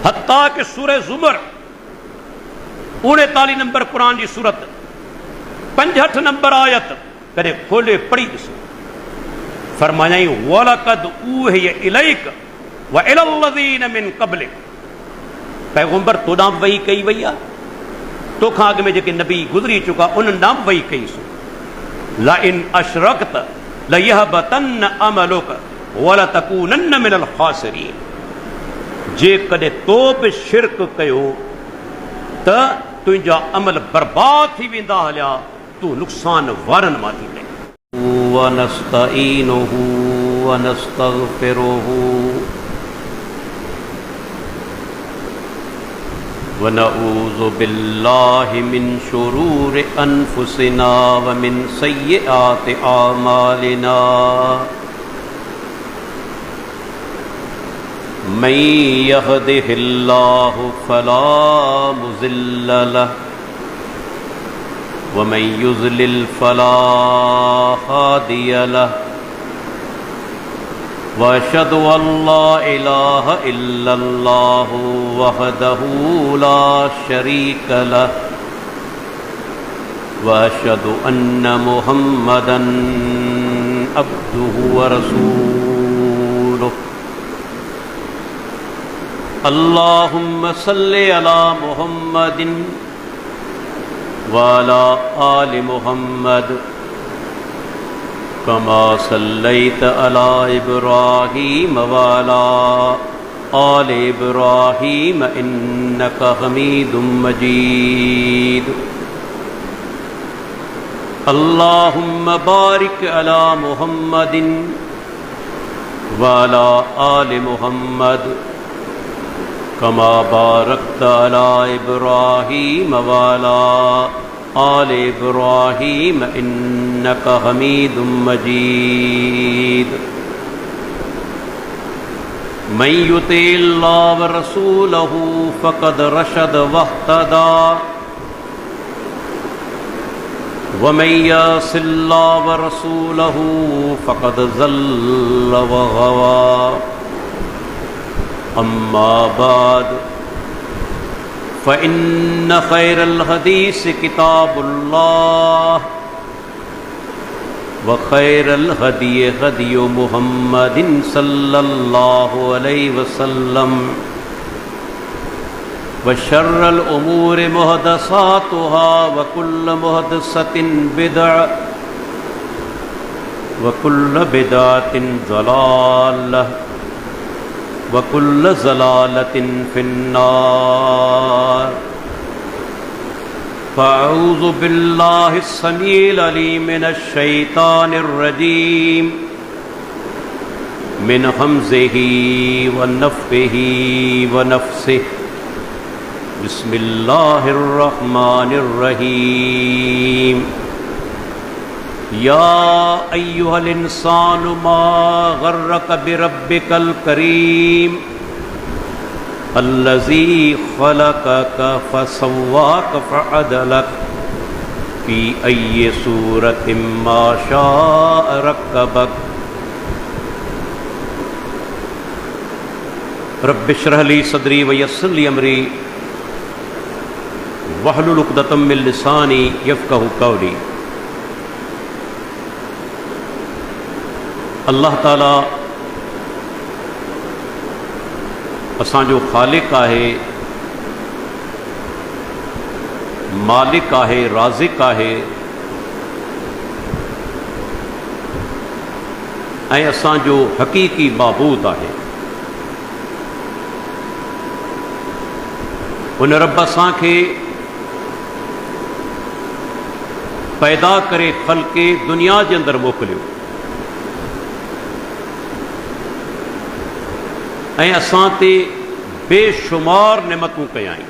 हत्ता कि सूरह ज़ुमर 39 नंबर कुरान जी सूरत 65 नंबर आयत करे खोले पढ़ी ॾिसो। फरमायाई वलक़द ऊहिय इलैक व इलल्लज़ीन मिन क़ब्लिक, पैगंबर तो नाम वही कई वई आ, तोखां अॻ में जेके नबी गुज़री चुका उन नाम वही कई सो। ला इन अशरकत लयहबतन्न अमलुक वलतकूनन्न मिनल ख़ासिरीन, जेकॾहिं तो बि शिरक कयो त तुंहिंजा अमल बर्बाद थी वेंदा हलिया, तू नुक़सान वारनि मां थी वञे। वनस्तईनुहु वनस्तगफिरुहु वनऊज़ु बिल्लाहि मिन शुरूरि अनफुसिना व मिन सय्यिआति आमालिना, मन यहदिहिल्लाहु फला मुज़िल्ल लहु व मन युज़लिल फला हादिय लहु, व अशहदु अल्ला इलाहा इल्लल्लाहु वहदहु ला शरीक लहु व अशहदु अन्न मुहम्मदन अब्दुहु व रसूलुहु। अल्लाहुम्म सल्लि अला मुहम्मदिन व अला आलि मुहम्मद कमा सल्लैत अला इब्राहीम व अला आलि इब्राहीम इन्नका हमीदुम मजीद। अल्लाहुम्म बारिक अला मुहम्मदिन व अला आलि मुहम्मद कमा बारकत अला इब्राहीम व अला आलि इब्राहीम इन्नका हमीदुम मजीद। मन युतिल्लाह व रसूलहु फ़क़द रशद वहतदा व मन यअसिल्लाह व रसूलहु फ़क़द ज़ल्ल व ग़वा। अम्मा बाद फ़इन्न ख़ैरल हदीस किताबुल्लाह व खैरल हदी हदी मुहम्मदिन सल्लल्लाहु अलैहि वसल्लम व शर्रल उमूर मुहदसातुहा व कुल्ल मुहदसतिन बिदअ व कुल्ल बिदअतिन ज़लालह व कुल्ल ज़लालतिन फिन्नार। फ़अऊज़ु बिल्लाहि अस्समीइल अलीम मिनश शैतानिर रजीम मिन हम्ज़िही व नफ़्ख़िही व नफ़्सिही। बिस्मिल्लाहिर रहमानिर रहीम। या अय्युहल इंसानु मा गर्रक बिरब्बिकल करीम अल्लज़ी ख़लक़क फ़सव्वाक फ़अदलक फ़ी अय्यि सूरतिन मा शाअ रक्कबक। रब्बि इश्रह ली सदरी व यस्सिर ली अमरी वहलुल उक़दतम मिन लिसानी यफ़क़हू क़ौली। अल्लाह ताला असांजो ख़ालिक़ आहे, मालिक आहे, राज़िक़ आहे ऐं असांजो हक़ीक़ी माबूद आहे। उन रब असांखे पैदा करे ख़ल्क़े दुनिया जे अंदरि मोकिलियो ऐं असां ते बेशुमार नेमतूं कयाई।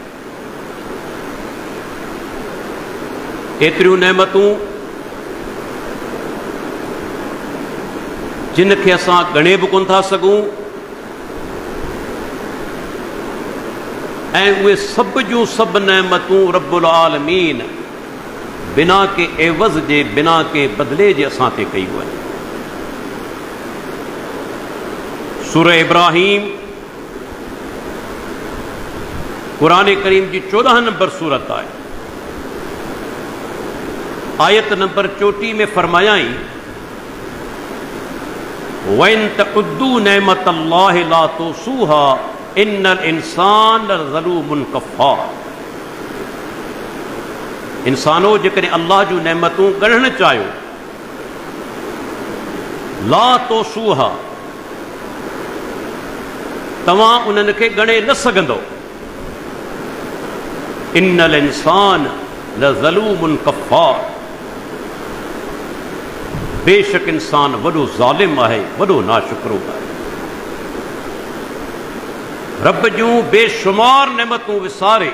एतिरियूं नेमतूं जिन खे असां ॻणे बि कोन था सघूं ऐं उहे सभ जूं सभु नेमतूं रब्बुल आलमीन बिना के एवज़ जे, बिना के बदिले जे असां ते कयूं आहिनि। सूरह इब्राहीम कुरान करीम की 14 नंबर सूरत आहे, आयत नंबर 34 में फरमायाई वइन तउद्दू नेमतल्लाहि ला तुसूहा इन्नल इंसान लज़लूमुन कफ़्फ़ार। इंसानो जेकॾहिं अल्लाह जूं नेमतूं ॻणणु चाहियो, ला तुसूहा तव्हां उन्हनि खे ॻणे न सघंदो। इन्नल इंसान लज़लूमुन कफ़्फ़ार, बेशक इंसान वॾो ज़ालिम आहे, वॾो नाशुक्रो आहे। रब जूं बेशुमार नेमतूं विसारे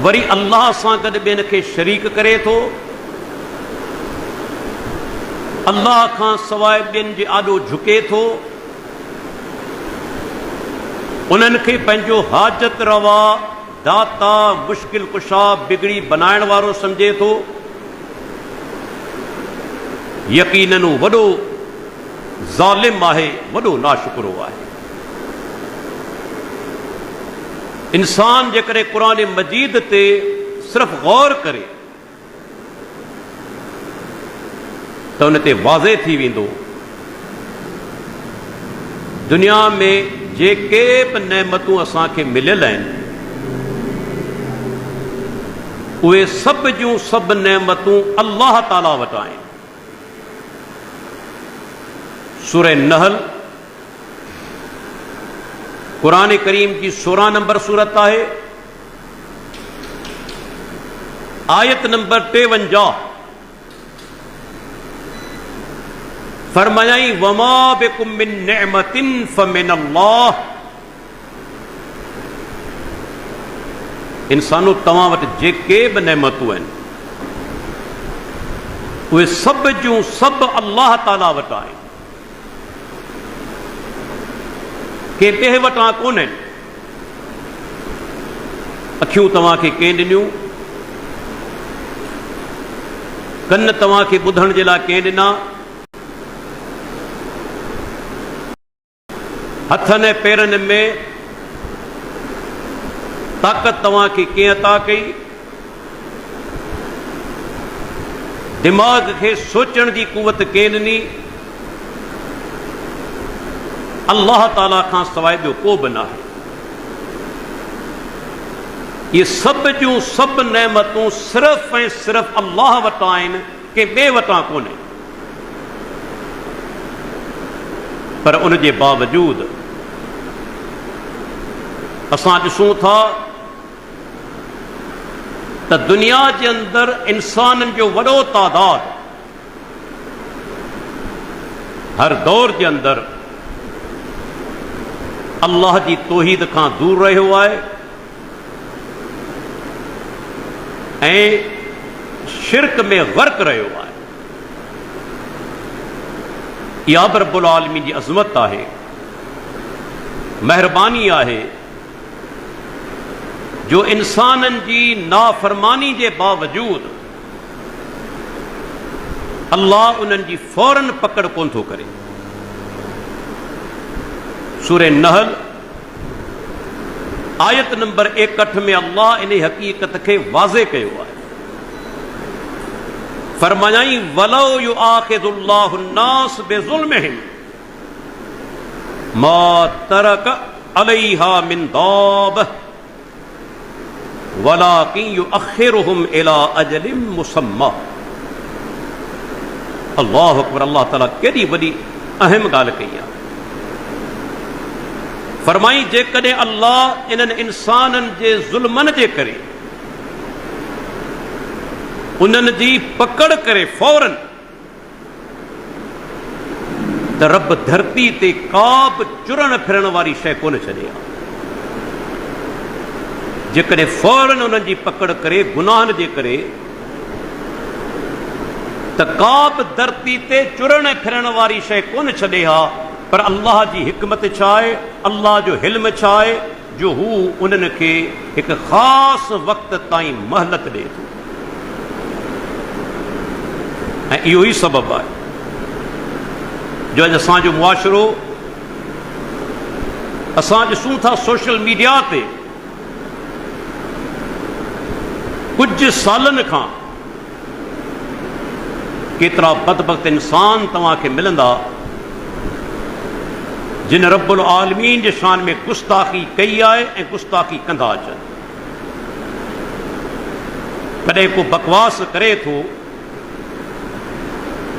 वरी अल्लाह सां गॾु ॿियनि खे शरीक करे थो, अल्लाह खां सवाइ ॿियनि जे आॾो झुके थो, उन्हनि खे पंहिंजो हाजत रवा, दाता, मुश्किल कुशा, बिगड़ी बनाइण वारो सम्झे थो, यकीनन वॾो ज़ालिम आहे, वॾो नाशुक्रो आहे। इंसान जेकॾहिं क़ुरान मजीद ते सिर्फ़ गौर करे त उन ते वाज़े थी वेंदो दुनिया में जेके बि नेमतूं असांखे मिलियल आहिनि, उहे सभ जूं सभु नेमतूं अल्लाह ताला वटि आहिनि। सूरह नहल कुरान करीम की 16 नंबर सूरत आहे, आयत नंबर 53 फरमायाई वमा बिकुम मिन निअमतिन फमिनल्लाह। इंसानो तव्हां वटि जेके बि नेमतूं आहिनि, उहे सभ जूं सभु अल्लाह ताला वटि आहिनि, के ॿिए वटां कोन्हनि। अखियूं तव्हांखे कंहिं ॾिनियूं, कन तव्हांखे ॿुधण जे लाइ कंहिं ॾिना, हथनि ऐं पेरनि में ताक़त तव्हांखे कंहिं अता कई, दिमाग़ खे सोचण जी कुवत कंहिं ॾिनी, अल्लाह ताला खां सवाइ ॿियो को बि न आहे। ये सभ जूं सभु नेमतूं सिर्फ़ ऐं सिर्फ़ अल्लाह वटां आहिनि, के ॿिए वटां कोन्हे। पर उन जे बावजूद असां ॾिसूं था त दुनिया जे अंदरि इंसाननि जो वॾो तादाद हर दौर जे अंदरि अल्लाह जी तौहीद खां दूर रहियो आहे ऐं शिरक में गर्क रहियो आहे। इहा बि रब्बुल आलमीन जी अज़मत आहे, महिरबानी आहे, जो इंसाननि जी नाफरमानी जे बावजूद अल्लाह उन्हनि जी फौरन पकड़ कोन थो करे। सूरह नहल आयत नंबर 61 में अल्लाह इन हकीकत के वाज़े कयो आहे। फरमायाई वलो युआखिदुल्लाहु अन्नास बिज़ुल्मिहिम मा तरक अलैहा मिन दाब वलाकिन युअखिरुहुम इला अजलिम मुसम्मा। अल्लाहु अकबर। अल्लाह ताला केॾी वॾी अहम ॻाल्हि कई आहे। फरमाई जेकॾहिं अल्लाह इन्हनि इंसाननि जे ज़ुल्मनि जे करे उन्हनि जी पकड़ करे फौरन, त रब धरती ते का बि चुरण फिरण वारी शइ कोन छॾे आहे। जेकॾहिं फौरन उन्हनि जी पकड़ करे गुनाहनि जे करे, त का बि धरती ते चुरण फिरण वारी शइ कोन छॾे हा। पर अल्लाह जी हिकमत छा आहे, अल्लाह जो हिल्म छा आहे, जो हू उन्हनि खे हिकु ख़ासि वक़्त ताईं महलत ॾिए थो। ऐं इहो ई सबबु आहे जो अॼु असांजो मुआशिरो असां ॾिसूं था सोशल मीडिया ते कुछ सालनि खां केतिरा बदबख्त इंसान तव्हांखे मिलंदा जिन रब्बुल आलमीन जे शान में गुस्ताखी कई आहे ऐं गुस्ताखी कंदा अचनि। कॾहिं को बकवास करे थो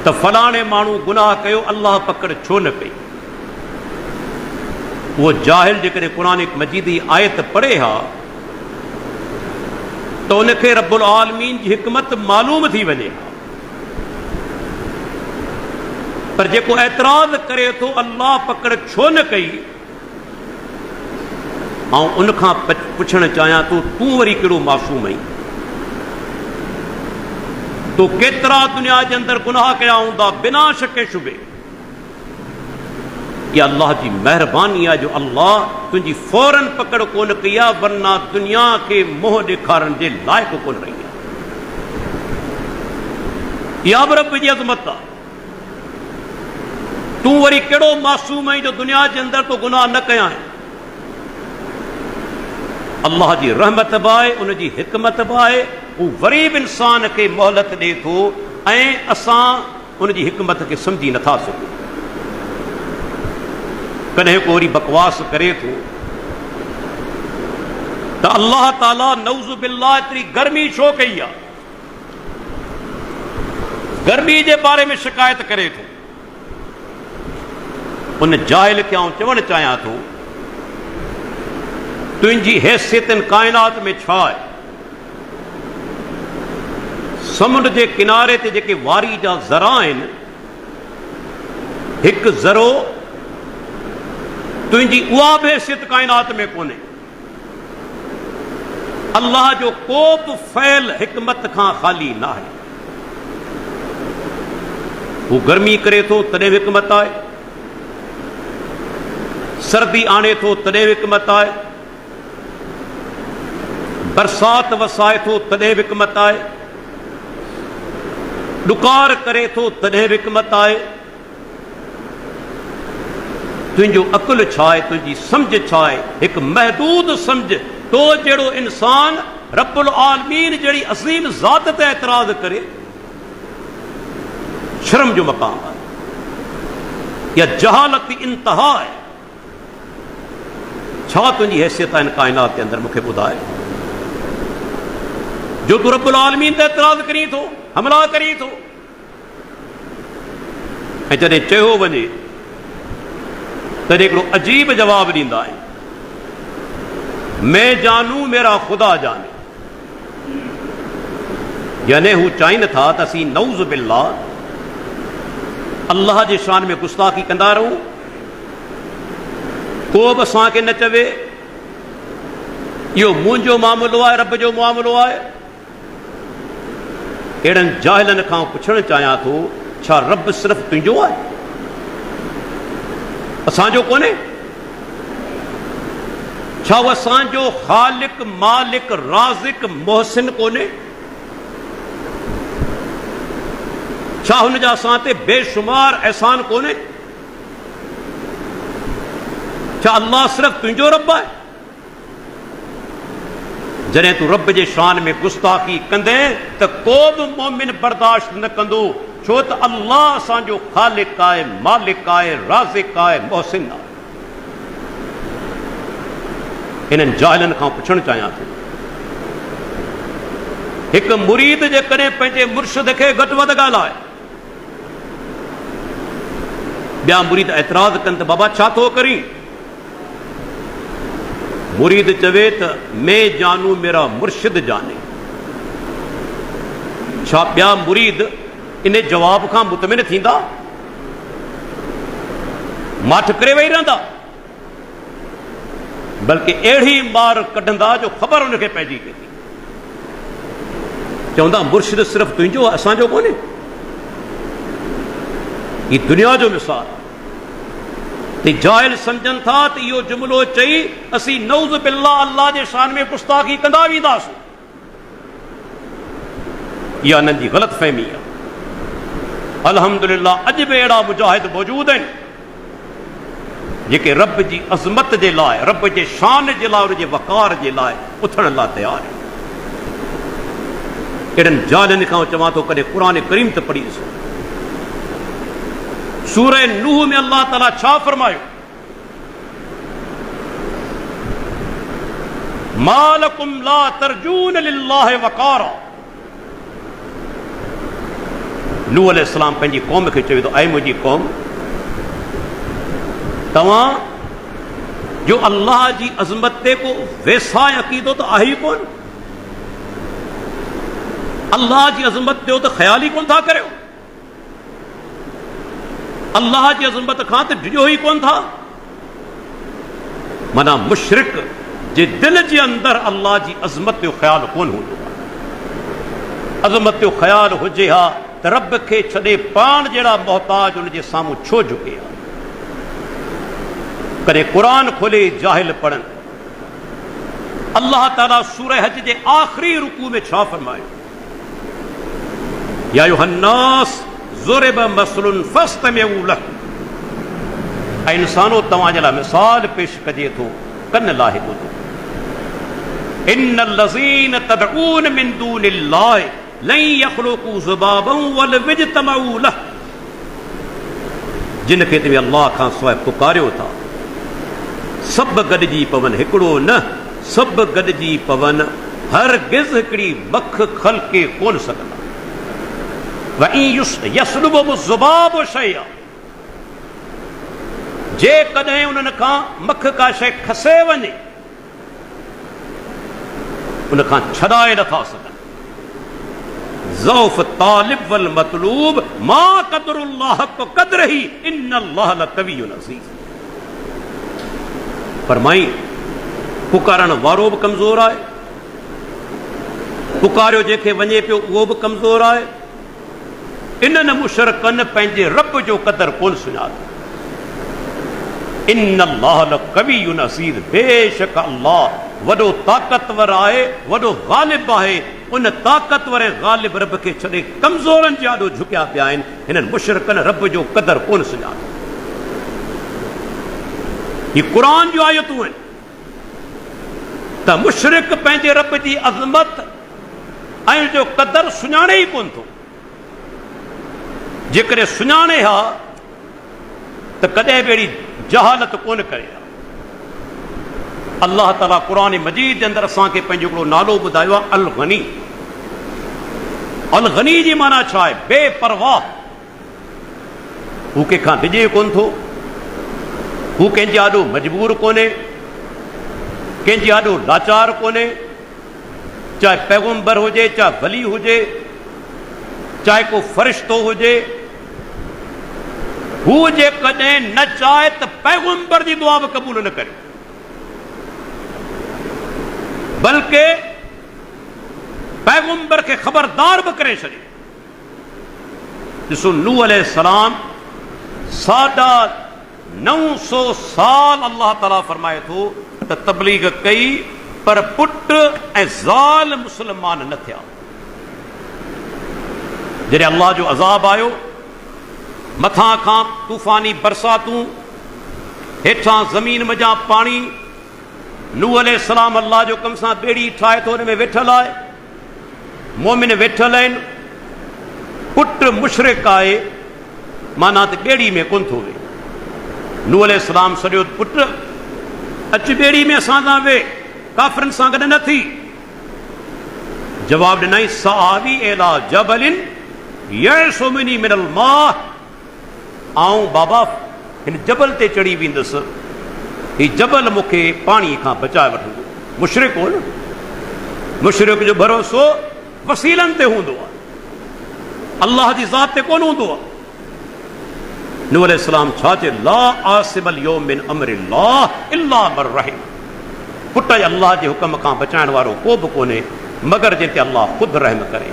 त फलाणे माण्हू गुनाह कयो, अल्लाह पकड़ छो न कई। उहो जाहिल जेकॾहिं क़ुरान मजीद जी आयत पढ़े हा त उनखे रब्बुल आलमीन जी हिकमत मालूम थी वञे हा। पर जेको एतराज़ करे थो अल्लाह पकड़ छो न कई, ऐं उनखां पुछणु चाहियां थो तूं वरी कहिड़ो मासूम आहीं? तो केतिरा दुनिया जे अंदरि गुनाह कया हूंदा बिना शक शुबे। इहा अल्लाह जी महिरबानी आहे जो अल्लाह तुंहिंजी फौरन पकड़ कोन कई आहे, वरना दुनिया खे मोह ॾेखारण जे लाइक़ु कोन रही आहे। इहा बि रब जी अज़मत आहे। तूं वरी कहिड़ो मासूम आहीं जो दुनिया जे अंदरि तो गुनाह न कया आहिनि। अल्लाह जी रहमत बि आहे, उनजी हिकमत बि आहे। हू वरी बि इंसान खे मोहलत ॾिए थो ऐं असां उनजी हिकमत खे सम्झी नथा सघूं। कॾहिं को वरी बकवास करे थो त अल्लाह ताला नऊज़ बिल्लाह एतिरी गर्मी छो कई आहे, गर्मी जे बारे में शिकायत करे थो। उन जाहिल खे आउं चवणु चाहियां थो तुंहिंजी हैसियत काइनात में छा आहे? समुंड जे किनारे ते जेके वारी जा ज़रा आहिनि, हिकु ज़रो तुंहिंजी उहा बि हैसियत काइनात में कोन्हे। अल्लाह जो को बि फ़ैल हिकमत खां ख़ाली न आहे। हू गर्मी करे थो तॾहिं हिकमत आहे, सर्दी आणे थो तॾहिं हिकमत आहे, बरसात वसाए थो तॾहिं हिकमत आहे, ॾुकार करे थो तॾहिं हिकमत आहे। तुंहिंजो अकुल छा आहे, तुंहिंजी सम्झ छा आहे? हिकु महदूद सम्झ। तो जहिड़ो इंसान रब्बुल आलमीन जहिड़ी अज़ीम ज़ात ते एतराज़ करे, शर्म जो मक़ाम आहे। या जहालत इंतहा आहे। छा तुंहिंजी हैसियत आहे इन काइनात के अंदरि? मूंखे ॿुधाए जो तूं रब्बुल आलमीन ते एतराज़ करीं थो, हमला करीं थो। ऐं जॾहिं चयो वञे तॾहिं हिकिड़ो अजीब जवाब ॾींदा आहिनि, मैं जानू मेरा खुदा जाने। यानी हू चाहिनि था त असीं नऊज़ बिल्लाह अल्लाह जे शान में गुस्ताखी कंदा रहूं, को बि असांखे न चवे इहो मुंहिंजो मामिलो आहे, रब जो मामिलो आहे। अहिड़नि जाहिलनि खां पुछणु चाहियां थो, छा रब सिर्फ़ु तुंहिंजो आहे, असांजो कोन्हे? छा उहो असांजो ख़ालिक, मालिक, राज़िक, मोहसिन कोन्हे? छा हुन जा असां ते बेशुमार एहसान कोन्हे? छा अल्लाह सिर्फ़ु तुंहिंजो रब आहे? जॾहिं तूं रब जे शान में गुस्ताखी कंदे त को बि मोमिन बर्दाश्त न कंदो, छो त अल्लाह असांजो ख़ालिक आहे, मालिक आहे, राज़िक आहे, मोहसिन आहे। इन्हनि जाहिलनि खां पुछणु चाहियां थो, हिकु मुरीद जेकॾहिं पंहिंजे मुर्शिद खे घटि वधि ॻाल्हाए, ॿिया मुरीद एतराज़ कनि त बाबा छा थो करीं? मुरीद चवे त मैं जानू मेरा मुर्शिद जाने। छा ॿिया मुरीद इन जवाब खां मुतमिन थींदा? माठ करे वेही रहंदा? बल्कि अहिड़ी मार कढंदा जो ख़बर हुनखे पइजी वई। चवंदा मुर्शिद सिर्फ़ु तुंहिंजो, असांजो कोन्हे। ही दुनिया जो मिसाल। ते जाहिल सम्झनि था त इहो जुमिलो चई असीं नऊज़ बिल्लाह अल्लाह जे शान में गुस्ताखी कंदा वेंदासीं। इहा हिननि जी ग़लत फ़हमी आहे। अल्हम्दुलिल्लाह अॼु बि अहिड़ा मुजाहिद मौजूद आहिनि जेके रब जी अज़मत जे लाइ, रब जे शान जे लाइ, उनजे वक़ार जे लाइ उथण लाइ तयार आहिनि। अहिड़नि जालनि खां चवां थो कॾहिं क़ुर करीम त पढ़ी ॾिसो। सूरह नूह में अल्लाह ताला छा फरमायो? मालकुम ला तरजून लिल्लाहि वक़ारा। नूह अलैहिस्सलाम पंहिंजी क़ौम खे चवे थो, ऐ मुंहिंजी क़ौम, तव्हां जो अल्लाह जी अज़मत ते को वेसाए अक़ीदो त आहे ई कोन। अल्लाह जी अज़मत जो त ख़्याल ई कोन था करियो। अल्लाह जी अज़मत खां त डिॼो ई कोन था। माना मुशरिक जे दिल जे अंदरि अल्लाह जी अज़मत जो ख़्याल कोन हूंदो आहे। अज़मत जो ख़्याल हुजे हा त रब खे छॾे पाण जहिड़ा मोहताज उनजे साम्हूं छो झुके हा। कॾहिं क़ुर खोले जाहिल पढ़नि। अल्लाह ताला सूरह हज जे आख़िरी रुकू में छा फरमायो? या अय्युहन्नास ज़ुरिब मसलुन फस्तमिऊ लहु। ऐं इंसानो तव्हांजे लाइ मिसाल पेश कजे थो, कन लाहे ॿुधो। इन्नल्लज़ीन तदऊन मिन दूनिल्लाहि लन यख़्लुक़ू ज़ुबाबन वलौ इज्तमऊ लहु। जिन खे तव्हां अल्लाह खां सवाइ पुकारियो था, सभु गॾिजी पवनि, हिकिड़ो न, सभु गॾिजी पवनि, हरगिज़ हिकिड़ी मख ख़ल्क़े कोन सघंदा। यसलुबहुम ज़ुबाबु शैअ। जेकॾहिं उन्हनि खां मख का शइ खसे वञे, उन खां छॾाए नथा सघनि। ज़ौफ़ तालिब वल मतलूब मा क़दरुल्लाह हक़ क़द्रिही इन्नल्लाह लक़वियुन अज़ीज़। फरमाई, पुकारण वारो बि कमज़ोर आहे, पुकारियो जंहिंखे वञे पियो उहो बि कमज़ोर आहे। इन्हनि मुशरिकनि पंहिंजे रब जो क़दर कोन सुञातो। इन्नल्लाह लक़वियुन अज़ीज़। बेशक अल्लाह वॾो ताक़तवर आहे, वॾो ग़ालिब आहे। उन ताक़तवर ऐं ग़ालिब रब खे छॾे कमज़ोरनि जे आॾो झुकिया पिया आहिनि। हिननि मुशरिकनि रब जो क़दर कोन सुञातो। ये क़ुर जूं आयतूं आहिनि त मुशरिक पंहिंजे रब जी अज़मत ऐं जो क़दर सुञाणे ई कोन थो। जेकॾहिं सुञाणे हा त कॾहिं बि अहिड़ी जहालत कोन करे हा। अल्लाह ताला क़ुर मजीद जे अंदरि असांखे पंहिंजो हिकिड़ो नालो ॿुधायो आहे, अल गनी। अल गनी जी माना छा आहे? बेपरवाह। हू कंहिंखां डिॼे कोन थो, हू कंहिंजे आॾो मजबूर कोन्हे, कंहिंजे आॾो लाचार कोन्हे। चाहे पैगंबर हुजे, चाहे वली हुजे, चाहे को फ़रिश्तो हुजे। हू जेकॾहिं न चाहे त पैगंबर जी दुआ बि क़बूल न करे, बल्कि पैगंबर खे ख़बरदार बि करे छॾे। ॾिसो, नूह अलैहिस्सलाम 950 साल अल्लाह ताला फरमाए थो त तबलीग कई, पर पुट ऐं ज़ाल मुस्लमान न थिया। जॾहिं अल्लाह जो अज़ाब आयो, मथां खां तूफ़ानी बरसातूं, हेठां ज़मीन मज़ा पाणी, नूह अलैहिस्सलाम अल्लाह जो कम सां ॿेड़ी ठाहे थो, हुन में वेठल आहे, मोमिन वेठल आहिनि। पुट मुशरिक आहे, माना त ॿेड़ी में कोन थो वेह। नूह अलैहिस्सलाम सॼो पुट अच ॿेड़ी में असां सां वेह, काफ़िरनि सां गॾु न थी। जवाब ॾिनई, सआवी इला जबलिन यअसुमुनी मिनल माअ। आऊं बाबा हिन जबल ते चढ़ी वेंदुसि, हीउ जबल मूंखे पाणी खां बचाए वठंदो। मुशरिक हो न, मुशरिक जो भरोसो वसीलनि ते हूंदो आहे, अल्लाह जी ज़ात ते कोन हूंदो आहे। नूह अलैहिस्सलाम छा चए? ला आसिमल यौम मिन अम्रिल्लाह इल्ला मन रहिम। पुट अल्लाह जे हुकम खां बचाइण वारो को बि कोन्हे मगर जंहिं ते अल्लाह ख़ुदि रहम करे।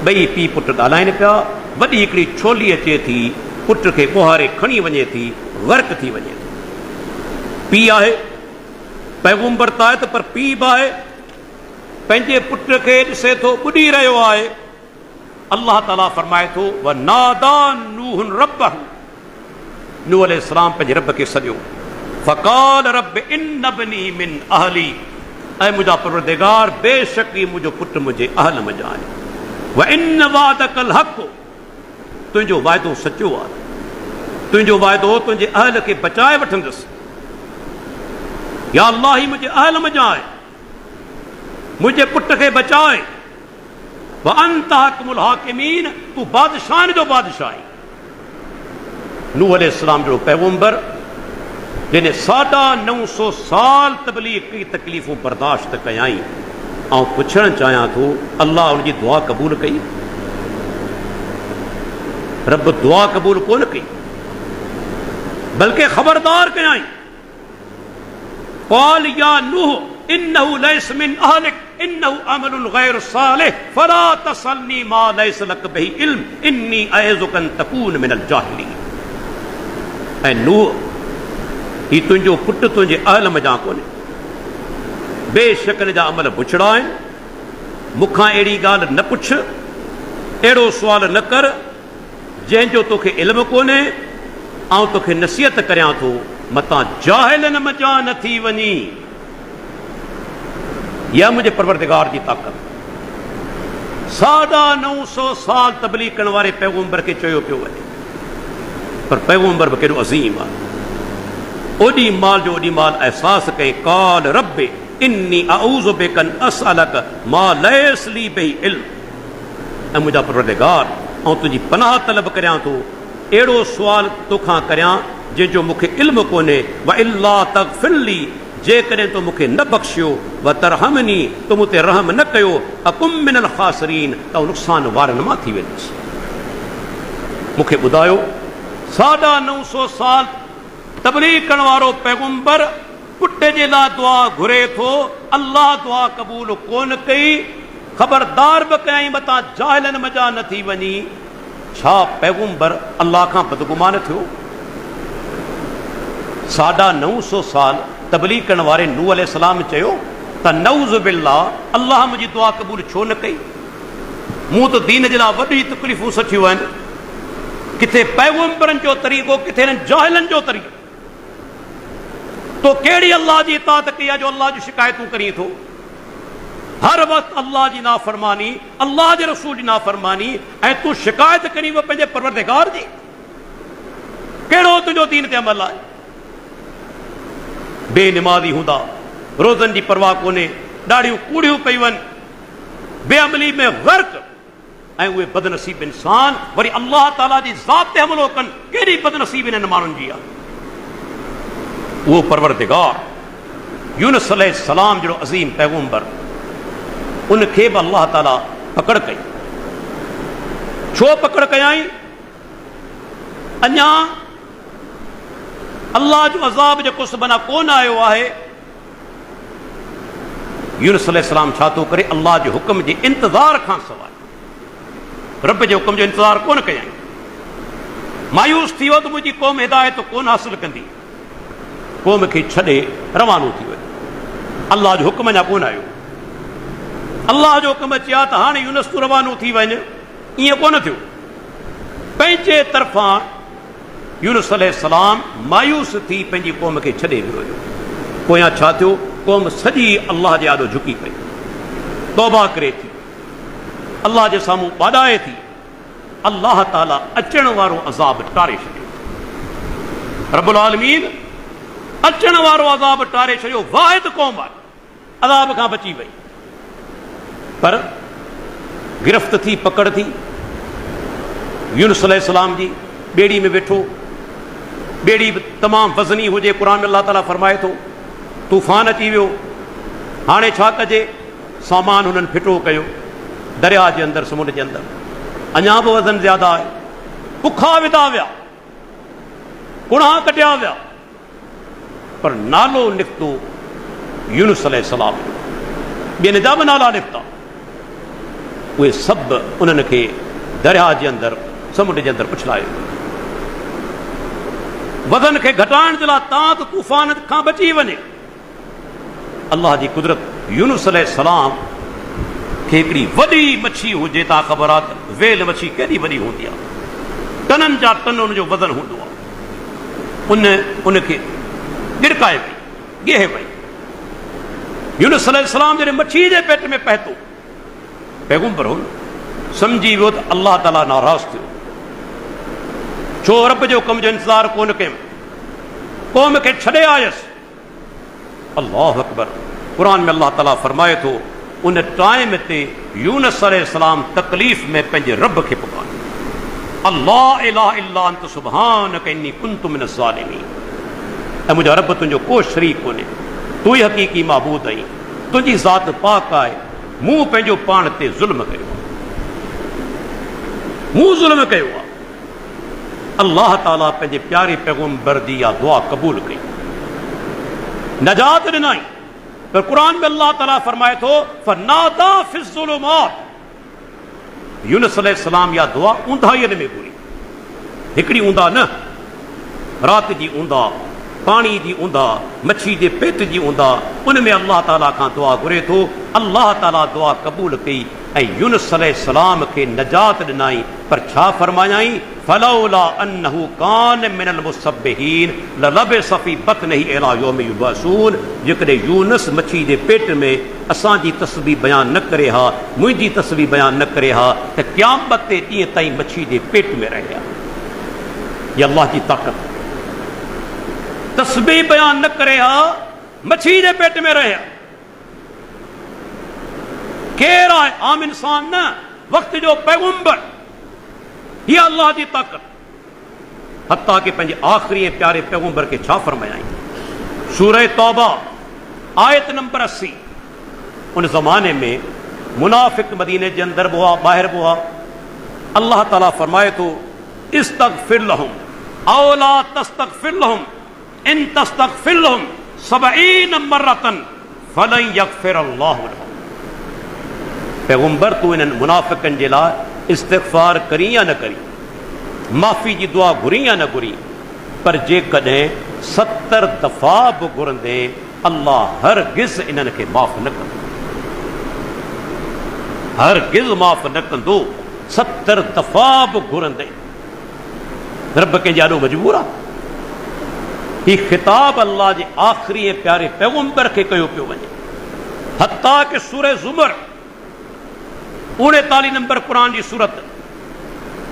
ॿई पीउ पुट ॻाल्हाइनि पिया। वॾी हिकिड़ी छोली अचे थी, पुट खे ॿुहारे खणी वञे थी, गर्क थी वञे थी। पीउ आहे, पैगंबर त आहे त पर पीउ बि आहे, पंहिंजे पुट खे ॾिसे थो ॿुॾी रहियो आहे। अल्लाह ताला फरमाए थो, व नादा नूह रब्बहु। नूह अलैहिस्सलाम पंहिंजे रब खे सॾियो, फ़क़ाल रब इन्न इब्नी मिन अहली, ऐं मुंहिंजा परवरदिगार बेशक ई मुंहिंजो पुटु मुंहिंजे अहल में आहे, व इन वादकल हक़, तुंहिंजो वाइदो सचो आहे, तुंहिंजो वाइदो तुंहिंजे अहल खे बचाए वठंदुसि। या अल्लाह ही मुंहिंजे अहल में आहे, मुंहिंजे पुट खे बचाए। व अंत हकमुल हाकिमीन, तूं बादशाहनि जो बादशाह आहीं। नूह अलैहिस्सलाम जो पैगंबर जिन्हें 950 साल तबलीग की तकलीफ़ूं बर्दाश्त कयाई। ऐं पुछणु चाहियां थो, अल्लाह उनजी दुआ क़बूल कई? रब दुआ क़बूल कोन कई, बल्कि ख़बरदार कयाई, क़ाल या नूह इन्नहु लैस मिन अहलिक इन्नहु अमलुन गैर सालिह फला तसअलनी मा लैस लक बिही इल्म इन्नी अइज़ुका अन तकून मिनल जाहिलीन। ऐं नूह, ही तुंहिंजो पुटु तुंहिंजे अहल में जा कोन्हे, बेशक इन जा अमल बुछड़ा आहिनि। मूंखां अहिड़ी ॻाल्हि न पुछ, अहिड़ो सुवाल न कर जंहिंजो तोखे इल्म कोन्हे। ऐं तोखे नसीहत करियां थो, मतां जाहिलनि मज़ा न थी वञी। या मुंहिंजे परवरदिगार जी ताक़त। 950 साल तबलीग करण वारे पैगंबर खे चयो पियो वञे, पर पैगंबर बि केॾो अज़ीम आहे। ओॾी माल जो ओॾी माल अहसास कई, क़ाल रब्बि इन्नी अऊज़ु बिका अन असअलक मा लैस ली बिही इल्म। ऐं मुंहिंजा परवरदिगार, ऐं तुंहिंजी पनाह तलब करियां थो, अहिड़ो सुवाल तोखां करियां जंहिंजो मूंखे इल्म कोन्हे। व इल्ला तग़फिर ली, जेकॾहिं तो मूंखे न बख़्शियो, व तरहमनी, तो मूं ते रहम न कयो, अकुम मिनल ख़ासिरीन, त नुक़सान वारनि मां थी वेंदुसि। मूंखे ॿुधायो, 950 साल तबलीग करण वारो पैगंबर पुट जे लाइ दुआ घुरे थो, अल्लाह दुआ क़बूल कोन कई। ख़बरदार बि कयईं, मतां जाहिलनि मज़ा न थी वञी। छा पैगंबर अल्लाह खां बदगुमान थियो? 950 साल तबलीग करण वारे नूह अलैहिस्सलाम चयो त नऊज़ बिल्लाह, अल्लाह मुंहिंजी दुआ क़बूल छो न कई? मूं त दीन जे लाइ वॾी तकलीफ़ूं सठियूं आहिनि। किथे पैगंबरनि जो तरीक़ो, किथे जाहिलनि जो तरीक़ो। तो कहिड़ी अल्लाह जी इताअत कई आहे जो अल्लाह जी शिकायतूं करीं थो? हर वक़्तु अल्लाह जी नाफ़रमानी, अल्लाह जे रसूल जी नाफ़रमानी, ऐं तूं शिकायत करीं वो पंहिंजे परवरदिगार जी। कहिड़ो तुंहिंजो दीन ते अमल आहे? बेनिमाज़ी हूंदा, रोज़नि जी परवाह कोन्हे, ॾाढियूं कूड़ियूं कयूं आहिनि, बेअमली में ग़र्क़, ऐं उहे बदनसीब इंसान वरी अल्लाह ताला जी ज़ात ते हमलो कनि। केॾी बदनसीब इन्हनि माण्हुनि जी आहे। उहो परवरदिगार यूनुस अलैहिस्सलाम जहिड़ो अज़ीम पैगंबर, उनखे बि अल्लाह ताला पकड़ कई। छो पकड़ कयाई? अञा अल्लाह जो अज़ाब जेको सुबना कोन आयो आहे। यूनुस अलैहिस्सलाम छा थो करे? अल्लाह जे हुक्म जे इंतज़ार खां सवाइ रब जे हुक्म जो इंतज़ार कोन कयाई। मायूस थी वियो त मुंहिंजी क़ौम हिदायत कोन हासिल कंदी, क़ौम खे छॾे रवानो थी वियो। अल्लाह जो हुक्म अञा कोन आयो। अल्लाह जो हुक्म अची आहे त हाणे यूनुस तूं रवानो थी वञ, ईअं कोन थियो। पंहिंजे तरफ़ां यूनुस अलैहिस्सलाम मायूस थी पंहिंजी क़ौम खे छॾे वियो। पोयां छा थियो? क़ौम सॼी अल्लाह जे आॾो झुकी पई, तौबा करे थी, अल्लाह जे साम्हूं ॿाॾाए थी। अल्लाह ताला अचण वारो अज़ाब टारे छॾियो। रब्बुल आलमीन अचण वारो अज़ाब टारे छॾियो। वाहिद क़ौम आहे अज़ाब खां बची वई, पर गिरफ़्त थी, पकड़ थी। यूनुस अलैहिस्सलाम जी ॿेड़ी में वेठो, ॿेड़ी बि तमामु वज़नी हुजे। क़ुर में अल्लाह ताला फरमाए थो, तूफ़ान अची वियो। हाणे छा कजे? सामान हुननि फिटो कयो दरिया जे अंदरि, समुंड जे अंदरि। अञा बि वज़न ज़्यादा आहे। बुखा विधा विया, कुणा कटिया विया, पर नालो निकितो यूनुस अलैहिस्सलाम। ॿियनि जा बि नाला निकिता। उहे सभु उन्हनि खे दरिया जे अंदरि, समुंड जे अंदरि उछलायो। वज़न खे घटाइण जे लाइ तां त तूफ़ान खां बची वञे। अल्लाह जी कुदरत। यूनुस अलैहिस्सलाम खे हिकिड़ी वॾी मच्छी हुजे, तव्हां ख़बर आहे वेल मच्छी केॾी वॾी हूंदी आहे, टननि जा टन हुनजो वज़न हूंदो आहे। उनखे गिड़काए पई, ॻेहे पई। यूनुस अलैहिस्सलाम जॾहिं मच्छी जे पेट में पहुतो, पैगंबर हो, समझी वियो त अल्लाह ताला नाराज़ थियो, छो रब जो कम जो इंतज़ार कोन कयुमि, क़ौम खे छॾे आयसि। अल्लाहु अकबर। क़ुरान में अल्लाह ताला फरमाए थो, उन टाइम ते यूनुस अलैहिस्सलाम तकलीफ़ में पंहिंजे रब खे पुकारियो, अल्लाह इलाहा इल्ला अंत सुब्हानक इन्नी कुन्तु मिनज़ ज़ालिमीन। ऐं मुंहिंजा रब तुंहिंजो को शरीक कोन्हे, तूं ई हक़ीक़ी माबूद आहीं, तुंहिंजी ज़ात पाक आहे, मूं पंहिंजो पाण ते ज़ुल्म कयो आहे, मूं ज़ुल्म कयो आहे। अल्लाह ताला पंहिंजे प्यारे पैगंबर जी इहा दुआ क़बूल कई, नजात ॾिनाई। पर क़ुरान में अल्लाह ताला फरमाए थो, फनादा फिज़्ज़ुलुमात। यूनुस अलैहिस्सलाम या दुआ ऊंधाईअ में घुरी, हिकिड़ी ऊंधा न, राति जी ऊंधा, पानी जी ऊंधा, मच्छी जे पेट जी ऊंधा, उन में अल्लाह ताला खां दुआ घुरे थो। अल्लाह ताला दुआ क़बूल कई ऐं यूनुस अलैहिस्सलाम खे नजात ॾिनाई। पर छा फरमायाई, फलौला अन्नहु कान मिनल मुसब्बिहीन ललबिस फी बतनिही इला यौमि युबअसून। जेकॾहिं यूनुस मच्छी जे पेट में असांजी तस्बीह बयान न करे हा, मुंहिंजी तस्बीह बयान न करे हा, त क़यामत ते ॾींहं ताईं मच्छी जे पेट में रहिया। ये अल्लाह जी ताक़त। तस्बीह बयान न करे हा, मच्छी जे पेट में रहिया। केर आहे? आम इंसान न, वक्त जो पैगंबर। ये अल्लाह जी ताक़त। हत्ता कि पंहिंजे आख़िरी प्यारे पैगंबर के छा फरमायाई, सूरह तौबा आयत नंबर 80। उन ज़माने में मुनाफिक मदीने के अंदर बुआ बाहर बुआ। अल्लाह ताला फरमाए तो, इस्तगफिर लहुम औ ला तस्तगफिर लहुम इन तस्तगफिर लहुम 70 मर्रतन फलन यगफिर अल्लाहु लहुम। पैगंबर तू इन मुनाफिकन जे लाइ इस्तिग़फार करी या न करी, माफ़ी जी दुआ घुरी या न घुरी, पर जेकॾहिं 70 दफ़ा बि घुरंदे अल्लाह हरगिज़ इन्हनि खे माफ़ न कंदो, हरगिज़ माफ़ न कंदो। 70 दफ़ा बि घुरंदे रब कंहिंजे ॾाढो मजबूर आहे। हीउ ख़िताब अल्लाह जे आख़िरी प्यारे पैगंबर खे कयो पियो वञे। हत्ता कि सूरह ज़ुमर 39 नंबर क़ुरान जी सूरत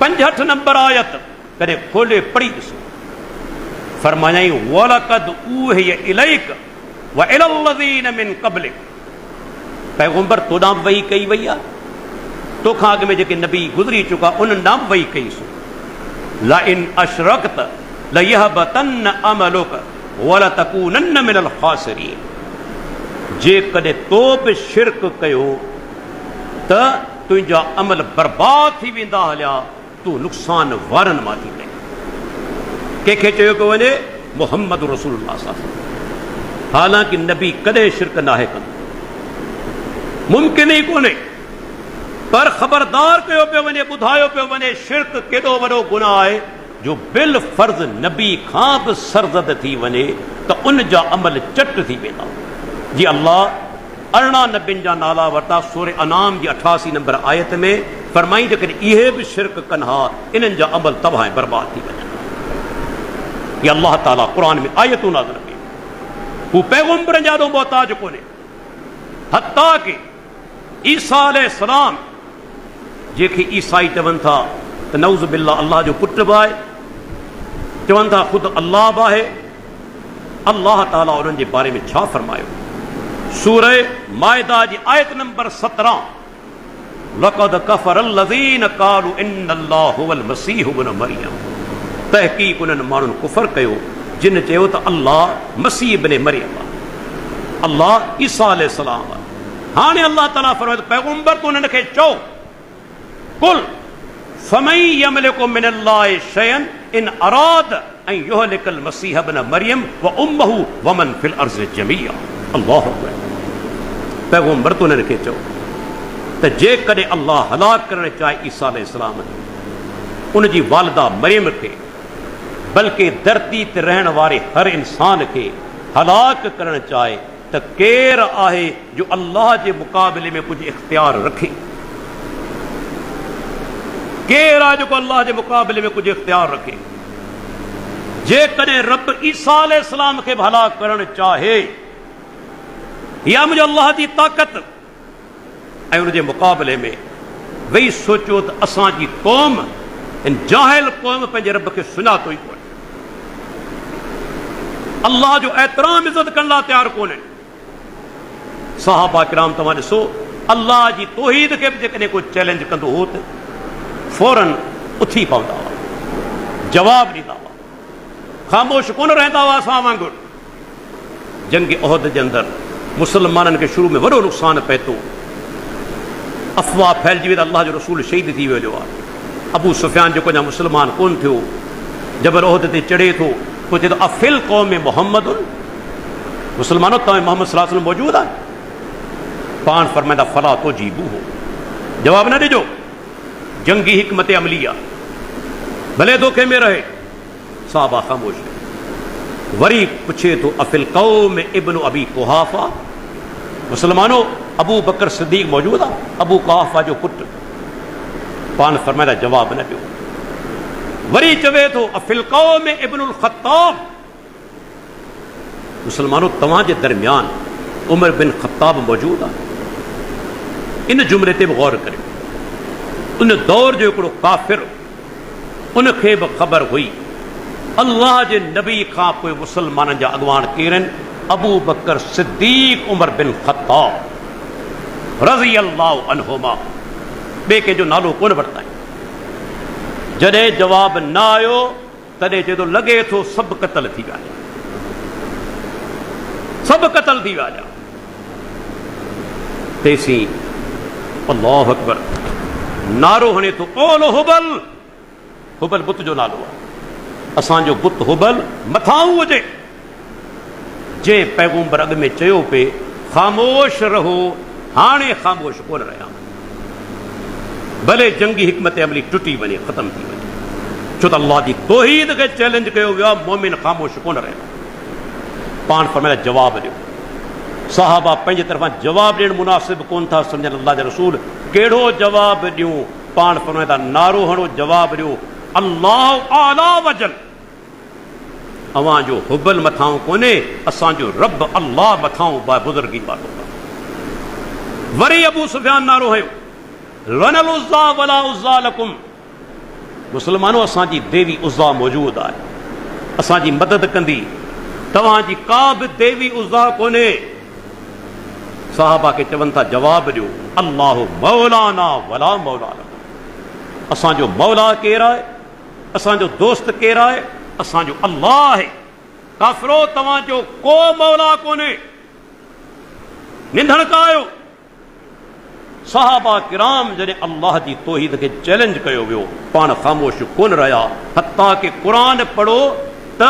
65 नंबर आयत कॾहिं खोले पढ़ी ॾिसो। फरमायाई, वलक़द ऊहिय इलैक व इलल्लज़ीन मिन क़ब्लिक। पैगंबर तो नाम वही कई वई आहे, तोखां अॻु में जेके नबी गुज़री चुका उन नाम वही कई सो। ला इन अशरकत लयहबतन्न अमलुक वलतकूनन्न मिनल ख़ासिरीन। जेकॾहिं तो बि शिरक कयो त तुंहिंजा अमल बर्बाद थी वेंदा हलिया, तूं नुक़सान वारनि मां थी वञे। कंहिंखे चयो पियो वञे मुहम्मद रसूलुल्लाह सल्लल्लाहु अलैहि वसल्लम। हालांकि नबी कॾहिं शिरक नाहे कंदो, मुमकिन ई कोन्हे, पर ख़बरदार कयो पियो वञे, ॿुधायो पियो वञे शिरक केॾो वॾो गुनाह आहे जो बिल फर्ज़ नबी खां बि सरज़द थी वञे त उन जा अमल चट थी वेंदा। जी अल्लाह 18 नबियुनि जा नाला वरिता सूरह अनाम जी 88 नंबर आयत में। फरमाई जेकॾहिं इहे बि शिरक कनि हा, इन्हनि जा अमल तबाह ऐं बर्बाद थी वञनि। ये अल्लाह ताला क़ुरान में आयतूं नाज़िल कई। हू पैगंबर जा ॾो मोहताज कोन्हे। हत्ता कि ईसा अलैहिस्सलाम, जेके ईसाई चवनि था त नऊज़ बिल्लाह अल्लाह जो पुटु बि आहे, चवनि था ख़ुदि अल्लाह बि आहे। अल्लाह ताला उन्हनि जे बारे में छा फरमायो, सूरह माइदा जी आयत नंबर 17, लक़द कफ़रल्लज़ीन क़ालू इन्नल्लाह हुवल मसीह इब्न मरियम। तहक़ीक़ उन्हनि माण्हुनि कुफ़र कयो जिन चयो त अल्लाह मसीह इब्न मरियम आहे, अल्लाह ईसा अलैहिस्सलाम आहे। हाणे अल्लाह ताला फरमाए त पैगंबर तूं उन्हनि खे चओ, कुल फमन यमलिकु मिनल्लाहि शयअन इन अराद अन युहलिकल मसीह इब्न मरियम व उम्महु व मन फिल अर्ज़ि जमीआ। अल्लाहु अकबर। पैगंबर तूं उन्हनि खे चओ त जेकॾहिं अल्लाह हलाक करणु चाहे ईसा अलैहिस्सलाम उनजी वालिदा मरियम खे, बल्कि धरती ते रहण वारे हर इंसान खे हलाक करणु चाहे त केर आहे जो अल्लाह जे मुक़ाबले में कुझु इख्तियार रखे? केर आहे जेको अल्लाह जे मुक़ाबले में कुझु इख्तियार रखे? जेकॾहिं रब ईसा अलैहिस्सलाम खे भला करणु चाहे, या मुंहिंजो अल्लाह जी ताक़त, ऐं उनजे मुक़ाबले में वेही सोचियो त असांजी क़ौम, इन जाहिल क़ौम पंहिंजे रब खे सुञातो ई कोन्हे, अल्लाह जो एतराम इज़त करण लाइ तयारु कोन्हे। सहाबा किराम तव्हां ॾिसो, अल्लाह जी तौहीद खे बि जेकॾहिं को चैलेंज कंदो हो त फौरन उथी पवंदा हुआ, जवाब ॾींदा हुआ, ख़ामोश कोन रहंदा हुआ असां वांगुरु। जंग उहद जे अंदरि मुसलमाननि खे शुरू में वॾो नुक़सानु पए थो, अफ़वाह फैलिजी वई त अल्लाह जो रसूल शहीद थी वियो आहे। अबू सुफ़ियान जेको अञा मुसलमान कोन थियो, जबल उहद ते चढ़े थो, पोइ चए थो अफ़िल क़ौम में मोहम्मद, मुसलमानो तव्हां मोहम्मद सल्लल्लाहु अलैहि वसल्लम मौजूदु आहे? पाण फरमाईंदा फला तो जीबू हो, जवाब न ॾिजो, जंगी हिकमत अमली आहे, भले धोखे में रहे। साहबा ख़ामोश। वरी पुछे थो अफ़िल क़ौम इब्न अबी कुहाफ़ा, मुसलमानो अबू बकर सिद्दीक़ मौजूद आहे, अबू कुहाफ़ा जो पुटु? पान फरमाईंदा जवाब न ॾियो। वरी चवे थो अफ़िल क़ौम इब्नुल ख़त्ताब, मुसलमानो तव्हांजे दरमियान उमर बिन ख़त्ताब मौजूद आहे? इन जुमले ते बि गौर करियो। उन दौर जो हिकिड़ो काफ़िर, उनखे बि ख़बर हुई अल्लाह जे नबी खां पोइ मुसलमाननि जा अॻवान केरु आहिनि? अबू बकर सिद्दीक़ उमर बिन ख़त्ताब रज़ी अल्लाहु अन्हुमा, ॿिए कंहिंजो नालो कोन वरिताईं। जॾहिं जवाब न आयो तॾहिं चए थो लॻे थो सभु क़तल थी विया, सभु क़तल थी विया। तेसीं अल्लाहु अकबर नारो हणे थो, ओलो हुबल, हुबल बुत जो नालो आहे, असांजो बुत हुबल मथां हुजे। जे पैगंबर अॻ में चयो पे ख़ामोश रहो, हाणे ख़ामोश कोन रहिया, भले जंगी हिकमत अमली टुटी वञे, ख़तम थी वञे, छो त अल्लाह जी तौहीद खे चैलेंज कयो वियो आहे, मोमिन ख़ामोश कोन रहिया। पाण फरमाया जवाब ॾियो। साहबा पंहिंजे तरफ़ां जवाब ॾियणु मुनासिब कोन था सम्झनि, अल्लाह जे रसूल कहिड़ो जवाब ॾियूं? पाण फरमाया नारो हणो, जवाब ॾियो, अल्लाह आला वजल, अवां जो हुबल मथां कोन्हे, असांजो रब अल्लाह मथां बुज़ुर्गी वारो। वरी अबू सुफ़ियान नारो हयो, लनल उज़्ज़ा वला उज़्ज़ा लकुम, मुसलमानो असांजी देवी उज़्ज़ा मौजूद आहे, असांजी मदद कंदी, तव्हांजी का बि देवी उज़्ज़ा कोन्हे। साहबा खे चवनि था जवाब ॾियो, अल्लाह मौलाना वला मौला लकुम, असांजो मौला केरु आहे, असांजो दोस्त केरु आहे? असांजो अल्लाह आहे। काफ़िरो तव्हांजो को मौला कोन्हे, निंधण कायो। साहबा किराम जॾहिं अल्लाह जी तौहीद खे चैलेंज कयो वियो, पाण ख़ामोश कोन रहिया, हत्ता के क़ुरान पढ़ो त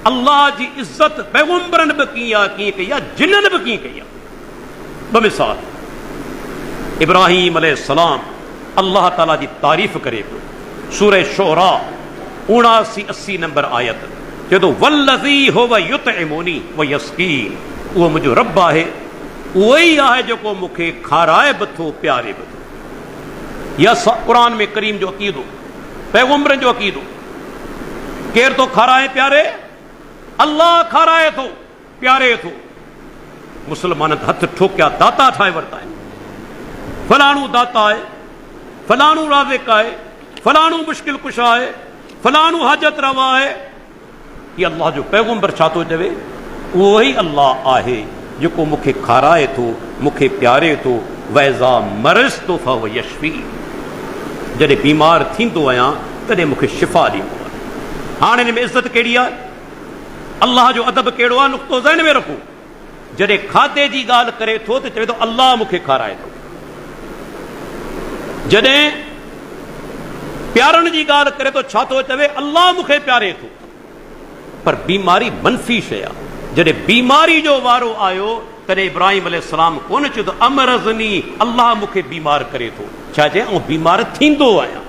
अल्लाह जी इज़त पैगंबरनि बि कीअं कई आहे, जिन्ननि बि कीअं कई आहे। ॿ मिसाल, इब्राहीम अलैहिस्सलाम अल्लाह ताला जी तारीफ़ करे पियो, सूरह शुअरा 79-80 नंबर आयत, चए थो वल्लज़ी हुव युतइमुनी व यस्कीन, उहो मुंहिंजो रब आहे, उहो ई आहे जेको मूंखे खाराए बि थो, प्यारे बि थो। या क़ुरान में करीम जो अक़ीदो, पैगंबरनि जो अक़ीदो, केरु थो खाराए प्यारे? अल्लाह खाराए थो, प्यारे थो। मुसलमाननि हथ ठोकिया, दाता ठाहे वरिता आहिनि, फलाणू दाता आहे, फलाणू राज़िक़ आहे, फलाणू मुश्किल कुशा आहे, फलाणू हाजत रवा आहे। ये अल्लाह जो पैगंबर छा थो चवे? उहो ई अल्लाह आहे जेको मूंखे खाराए थो, मूंखे प्यारे थो। वैज़ा मरिज़ तो फ़हुव यशफ़ी, जॾहिं बीमार थींदो आहियां तॾहिं मूंखे शिफ़ा ॾींदो आहे। हाणे हिन में इज़त कहिड़ी आहे, अल्लाह जो अदब कहिड़ो आहे, नुक़्तो ज़हन में रखो। जॾहिं खाधे जी ॻाल्हि करे थो त चवे थो अल्लाह मूंखे खाराए थो, जॾहिं प्यारनि जी ॻाल्हि करे थो छा थो चवे? अल्लाह मूंखे प्यारे थो। पर बीमारी मनफ़ी शइ आहे, जॾहिं बीमारी जो वारो आयो तॾहिं इब्राहिम अलैहिस्सलाम कोन चयो त अमरज़नी, अल्लाह मूंखे बीमार करे थो, छा चए? ऐं बीमार थींदो आहियां।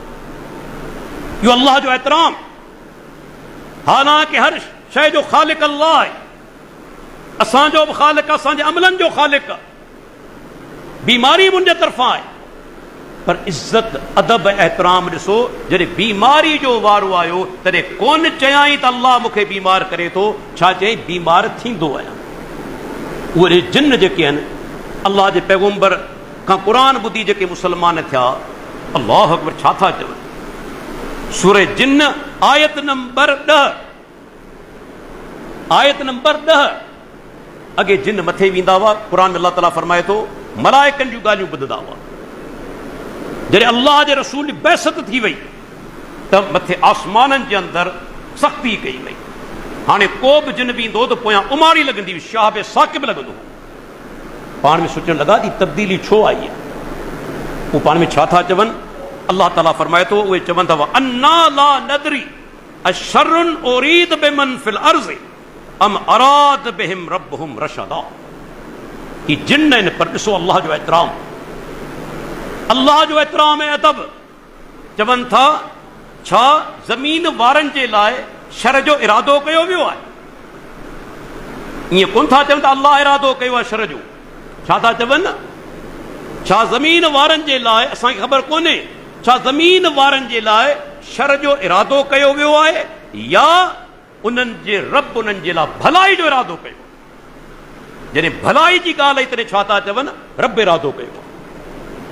इहो अल्लाह जो एतराम, हालांकि हर शइ जो ख़ालिक़ अल्लाह आहे, असांजो बि ख़ालिक़, असांजे अमलनि जो ख़ालिक़। बीमारी मुंहिंजे तरफ़ां आहे, पर इज्जत अदब एहतराम ॾिसो, जॾहिं बीमारी जो वारो आयो तॾहिं कोन चयाई त अल्लाह मूंखे बीमार करे थो, छा चई बीमार थींदो आहियां। उहे जिन जेके आहिनि अल्लाह जे पैगम्बर खां क़ुरान ॿुधी जेके मुस्लमान थिया, अल्लाह अकबर, छा था चवनि। सूरह जिन आयत नंबर 10, आयत नंबर 10। अॻे जिन मथे वेंदा हुआ, क़ुरान में अल्लाह ताला फरमाए थो मलाइकनि जूं ॻाल्हियूं ॿुधंदा हुआ। जॾहिं अल्लाह जे रसूल जी बैसत थी वई त मथे आसमाननि जे अंदरि सख़्ती कई वई। हाणे को बि जिन बि ईंदो त पोयां उमाड़ी लॻंदी हुई, शाहब साकिब लॻंदो। पाण में सोचणु लॻा थी तब्दीली छो आई आहे। उहे पाण में छा था चवनि, अल्लाह ताला फरमाए थो, उहे चवंदा हुआ अन्ना ला नदरी अशरुन उरीद बिमन फिल अर्ज़ अम अराद बिहिम रब्बुहुम रशदा। ही जिन आहिनि, पर ॾिसो अल्लाह जो एहतराम, अल्लाह जो एहतराम ऐं अदब। चवनि था छा ज़मीन वारनि जे लाइ शर जो इरादो कयो वियो आहे। ईअं कोन था चवनि त अल्लाह इरादो कयो आहे शर जो। छा था चवनि, छा ज़मीन वारनि जे लाइ, असांखे ख़बर कोन्हे, छा ज़मीन वारनि जे लाइ शर जो इरादो कयो वियो आहे या उन्हनि जे रब उन्हनि जे लाइ भलाई जो इरादो कयो। जॾहिं भलाई जी ॻाल्हि आई तॾहिं छा था चवनि, रब इरादो कयो आहे।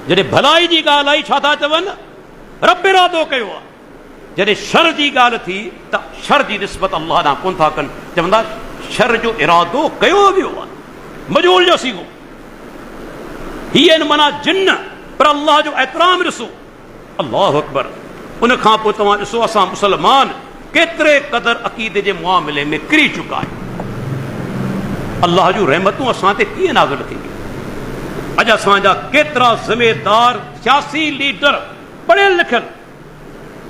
जॾहिं भलाई जी ॻाल्हि आई छा था चवनि, रब इरादो कयो आहे। जॾहिं शर जी ॻाल्हि थी त शर जी निस्बत अल्लाह ॾांहुं कोन था कनि, चवंदा शर जो इरादो कयो वियो आहे, मजूल जो सीगो। हीअ आहिनि माना जिन, पर अल्लाह जो एहतराम ॾिसो, अल्लाह अकबर। उन खां पोइ तव्हां ॾिसो असां मुस्लमान केतिरे क़दर अक़ीदे जे मुआमिले में किरी चुका आहियूं। अल्लाह जूं रहमतूं असां ते कीअं नाज़िल थींदियूं। अॼु असांजा केतिरा ज़िमेदार सियासी लीडर पढ़ियल लिखियल,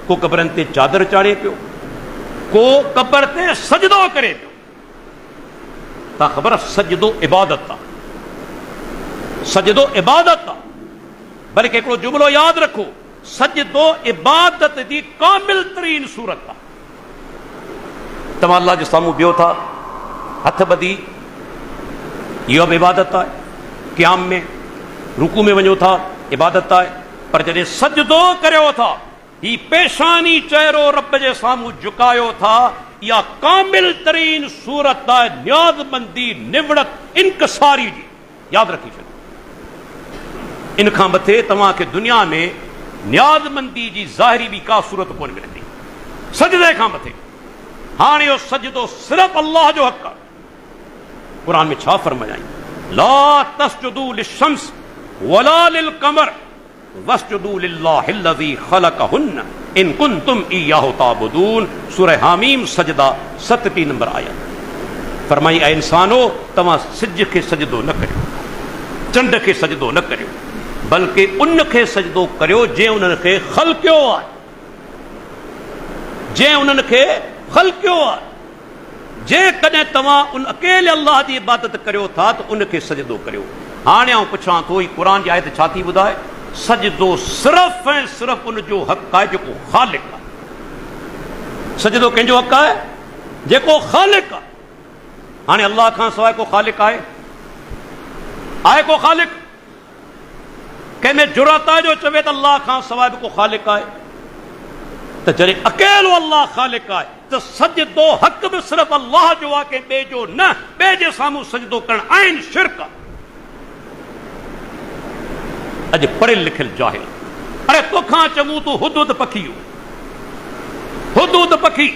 को क़बरनि ते चादर चाढ़े पियो, को क़बर ते सजदो करे पियो। तव्हां ख़बर आहे सजदो इबादत आहे, सजदो इबादत आहे। बल्कि हिकिड़ो जुमिलो यादि रखो, सजदो इबादत जी कामिल तरीन सूरत आहे। तव्हां अल्लाह जे साम्हूं बीहो था, हथ ॿधी, इहो बि इबादत आहे। क़याम में रुकू में वञो था, इबादत आहे। पर जॾहिं सजदो करियो था, ही पेशानी चहिरो रब जे साम्हूं झुकायो था, इहा कामिल तरीन सूरत आहे नियाज़मंदी, निवड़त, इनकसारी जी। यादि रखी छॾियो। इन खां मथे तव्हांखे दुनिया में नियाज़मंदी जी ज़ाहिरी बि का सूरत कोन मिलंदी, सजदे खां मथे। हाणे इहो सजदो सिर्फ़ु अल्लाह जो हक़ आहे। क़ुरान में छा फरमायाई, ला तस्जुदू लिशम्स वला लिलकमर वस्जुदू लिल्लाहिल्लज़ी खलक़हुन्न इन कुंतुम इय्याहु ताबुदून। सूरह हामीम सजदा 37 नंबर आयत। फरमाई ऐ इंसानो, तव्हां सिज खे सजदो न करियो, चंड खे सजदो न करियो, बल्कि उन खे सजदो करियो जंहिं उन्हनि खे ख़लक़ियो आहे, जंहिं उन्हनि खे ख़लक़ियो आहे। जेकॾहिं तव्हां उन अकेले अल्लाह जी इबादत करियो था त उनखे सजदो करियो। हाणे आउं पुछां थो, ही क़ुरान जी आयत छा थी ॿुधाए, सजदो सिर्फ़ु ऐं सिर्फ़ु उन जो हक़ आहे जेको ख़ालिक़ आहे। सजदो कंहिंजो हक़ आहे, जेको ख़ालिक़ आहे। हाणे अल्लाह खां सवाइ को ख़ालिक़ आहे? आहे को ख़ालिक़? कंहिंमें जुरत आहे जो चवे त अल्लाह खां सवाइ बि को ख़ालिक़ आहे? त जॾहिं अकेलो अल्लाह ख़ालिक़ आहे त सजदो हक़ बि सिर्फ़ु अल्लाह जो आहे, कंहिं ॿिए जो न। ॿिए जे साम्हूं सजदो करणु आहिनि शिरक। अॼु पढ़ियल लिखियल जाहिल, अरे तोखां चङू तूं हुदुद पखी हो, हुदुद पखी।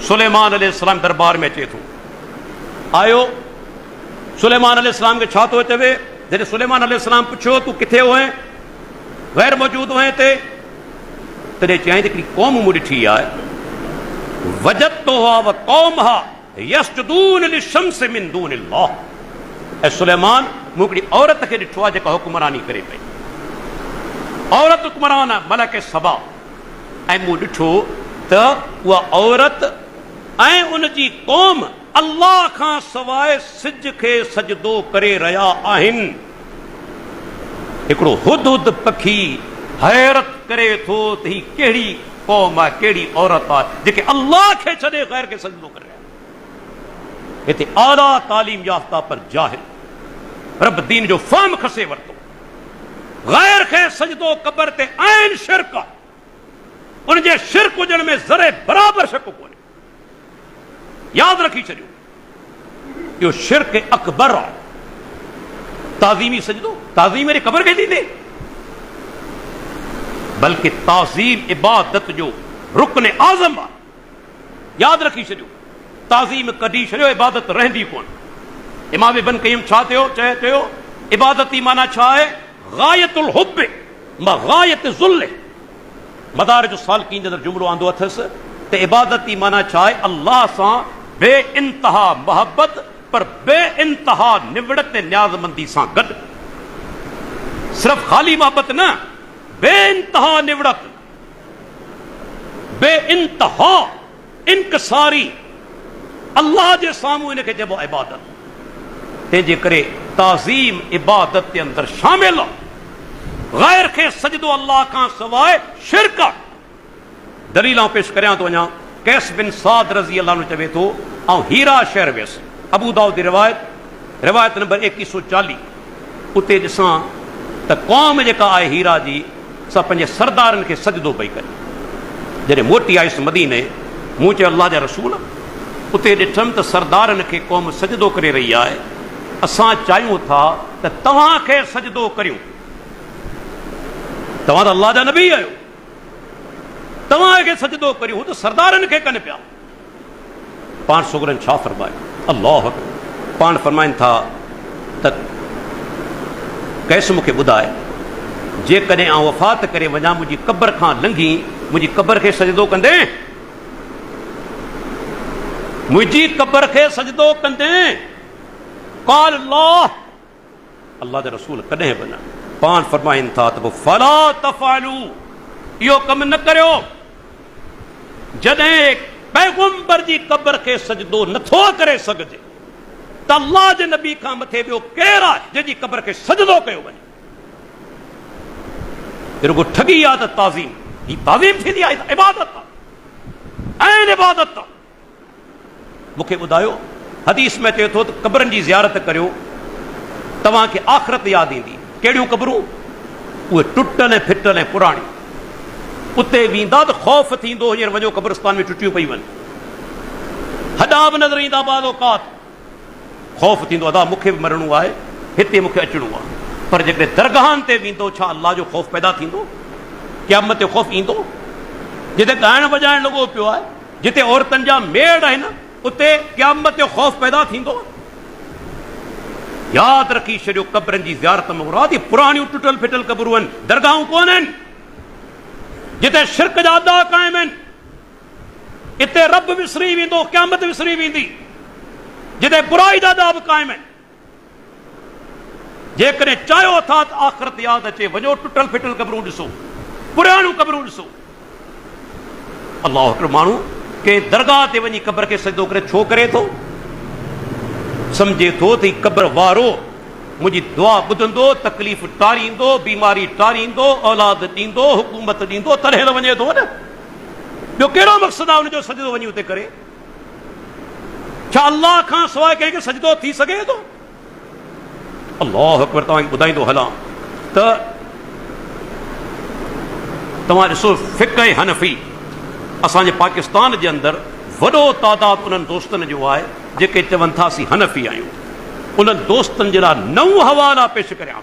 सुलेमान अलैहिस्सलाम दरबार में अचे थो, आयो। सुलेमान अलैहिस्सलाम खे छा थो चवे? जॾहिं सुलेमान अलैहिस्सलाम पुछियो तूं किथे हुए, गैर मौजूद हुए ते, तॾहिं चयाईं त हिकिड़ी क़ौम मूं ॾिठी आहे, वजदतुहा व क़ौमहा यसजुदून लिशम्स मिन दूनिल्लाह। ऐं सुलेमान, मूं हिकिड़ी औरत खे ॾिठो आहे जेका हुक्मरानी करे पई। औरत हुक्मरान आहे, मलक सबा। ऐं मूं ॾिठो त उहा औरत ऐं उनजी क़ौम अल्लाह खां सवाइ सिज खे सजदो करे रहिया आहिनि। हिकिड़ो हुदहुद पखी हैरत करे थो त ही कहिड़ी क़ौम आहे, कहिड़ी औरत आहे जेके अल्लाह खे छॾे ग़ैर खे सजदो करे रहिया। हिते आला तालीम याफ़्ता पर जाहिल रब दीन जो फ़हम खसे वरितो। गैर खे सजदो कबर ते आइन शिरक आहे। उनजे शिरक हुजण में ज़रे बराबर शक कोन्हे। याद रखी छॾियो, इहो शिरक अकबर आहे। ताज़ीमी सजदो, ताज़ीम मेरी कबर खे ॾींदे, बल्कि ताज़ीम इबादत जो रुकन आज़म आहे। याद रखी छॾियो, ताज़ीम कढी छॾियो, इबादत रहंदी कोन। इमाम इब्न क़य्यिम छा चयो, इबादती माना छा आहे? गायतुल हुब मा गायत ज़ुल्ल। मदारिज सालिकीन जे अंदरि जुमिलो आंदो अथसि त इबादती माना छा आहे? अल्लाह सां बे इंतहा मोहब्बत, पर बे इंतहा निवड़त न्याज़मंदी सां गॾु। सिर्फ़ ख़ाली मोहब्बत न, बे इंतहा निवड़त, बे इंतहा इनकसारी अल्लाह जे साम्हूं इनखे चइबो आहे इबादत। तंहिंजे करे ताज़ीम इबादत जे अंदरि शामिल आहे। गैर खे सजदो अल्लाह खां सवाइ शिरक आहे। दलीलां पेश करियां थो वञा। कैस बिन साद रज़ी अल्लाह अन्हु चवे थो, ऐं हीरा शहर वियुसि। अबू दाऊद जी रिवायत नंबर 2140। उते ॾिसां त क़ौम जेका आहे हीरा जी, सा पंहिंजे सरदारनि खे सजदो पई करे। जॾहिं मोटी आयुसि मदीने, मूं चयो अल्लाह जा रसूल, उते ॾिठमि त सरदारनि खे क़ौम सजदो करे रही आहे। असां चाहियूं था त तव्हांखे सजदो करियूं। तव्हां त अल्लाह जा नबी आहियो, तव्हांखे सजदो करियूं। हू त सरदारनि खे कनि पिया। पाण सुगरनि छा फरमायो? अल्लाह पाण फरमाइनि था त कैस मूंखे ॿुधाए, जेकॾहिं आउं वफ़ात करे वञा, मुंहिंजी क़बर खां लंघी मुंहिंजी क़बर खे सजदो कंदे? मुंहिंजी क़बर खे सजदो कंदे? क़ाल अल्लाह जा रसूल कॾहिं बि न। पाण फरमाइनि था त पोइ फला तफ़अलू, इहो कमु न करियो। जॾहिं पैगंबर जी क़बर खे सजदो नथो करे सघिजे, त अल्लाह जे नबी खां मथे ॿियो केरु आहे जंहिंजी क़बर खे सजदो कयो वञे? रुगो ठगी आहे त ताज़ीम, ही ताज़ीम थींदी आहे, इबादत आहे, ऐं इबादत आहे। मूंखे ॿुधायो, हदीस में चए थो त क़बरनि जी ज़ियारत करियो, तव्हांखे आख़िरत यादि ईंदी। कहिड़ियूं क़बरूं? उहे टुटल ऐं फिटल ऐं पुराणी। उते वेंदा त ख़ौफ़ थींदो, हींअर वञो क़ब्रिस्तान में टुटियूं पई वञनि, हॾा बि नज़र ईंदा, बाज़ औक़ात ख़ौफ़ थींदो, अदा मूंखे बि मरणो आहे, हिते मूंखे अचिणो आहे। पर जेकॾहिं दरगाहनि ते वेंदो, छा अल्लाह जो ख़ौफ़ पैदा थींदो? क़यामत जो ख़ौफ़ ईंदो? जिते ॻाइण वॼाइण लॻो पियो आहे, जिते औरतुनि जा मेड़ आहिनि, उते क़यामत जो ख़ौफ़ पैदा थींदो? यादि रखी छॾियो, क़बरनि जी ज़ियारत में मुराद पुराणियूं टुटल फिटल क़बरूं आहिनि, दरगाहूं कोन आहिनि। जिते शिरक जा अदा क़ाइम आहिनि, इते रब विसरी वेंदो, क़यामत विसरी वेंदी। जिते बुराई जा अदा बि क़ाइम आहिनि। जेकॾहिं चाहियो था त आख़िरत यादि अचे, वञो टुटल फिटल क़बरूं ॾिसो, पुराणियूं क़बरूं ॾिसो। अल्लाह हिकिड़ो माण्हू कंहिं दरगाह ते वञी क़बर खे सजदो करे छो करे थो? सम्झे थो त ही क़बर वारो मुंहिंजी दुआ ॿुधंदो, तकलीफ़ टारींदो, बीमारी टारींदो, औलाद ॾींदो, हुकूमत ॾींदो, तॾहिं त वञे थो न। ॿियो कहिड़ो मक़सदु आहे हुनजो सजदो वञी उते करे? छा अल्लाह खां सवाइ कंहिंखे सजदो थी सघे थो? अल्लाह अकबर। तव्हांखे ॿुधाईंदो हलां त तव्हां ॾिसो, फ़िक़्ह हनफ़ी असांजे पाकिस्तान जे अंदरि वॾो तादाद उन्हनि दोस्तनि जो आहे जेके चवनि था असीं हनफ़ी आहियूं। उन्हनि दोस्तनि जे लाइ 9 हवाला पेश करियां।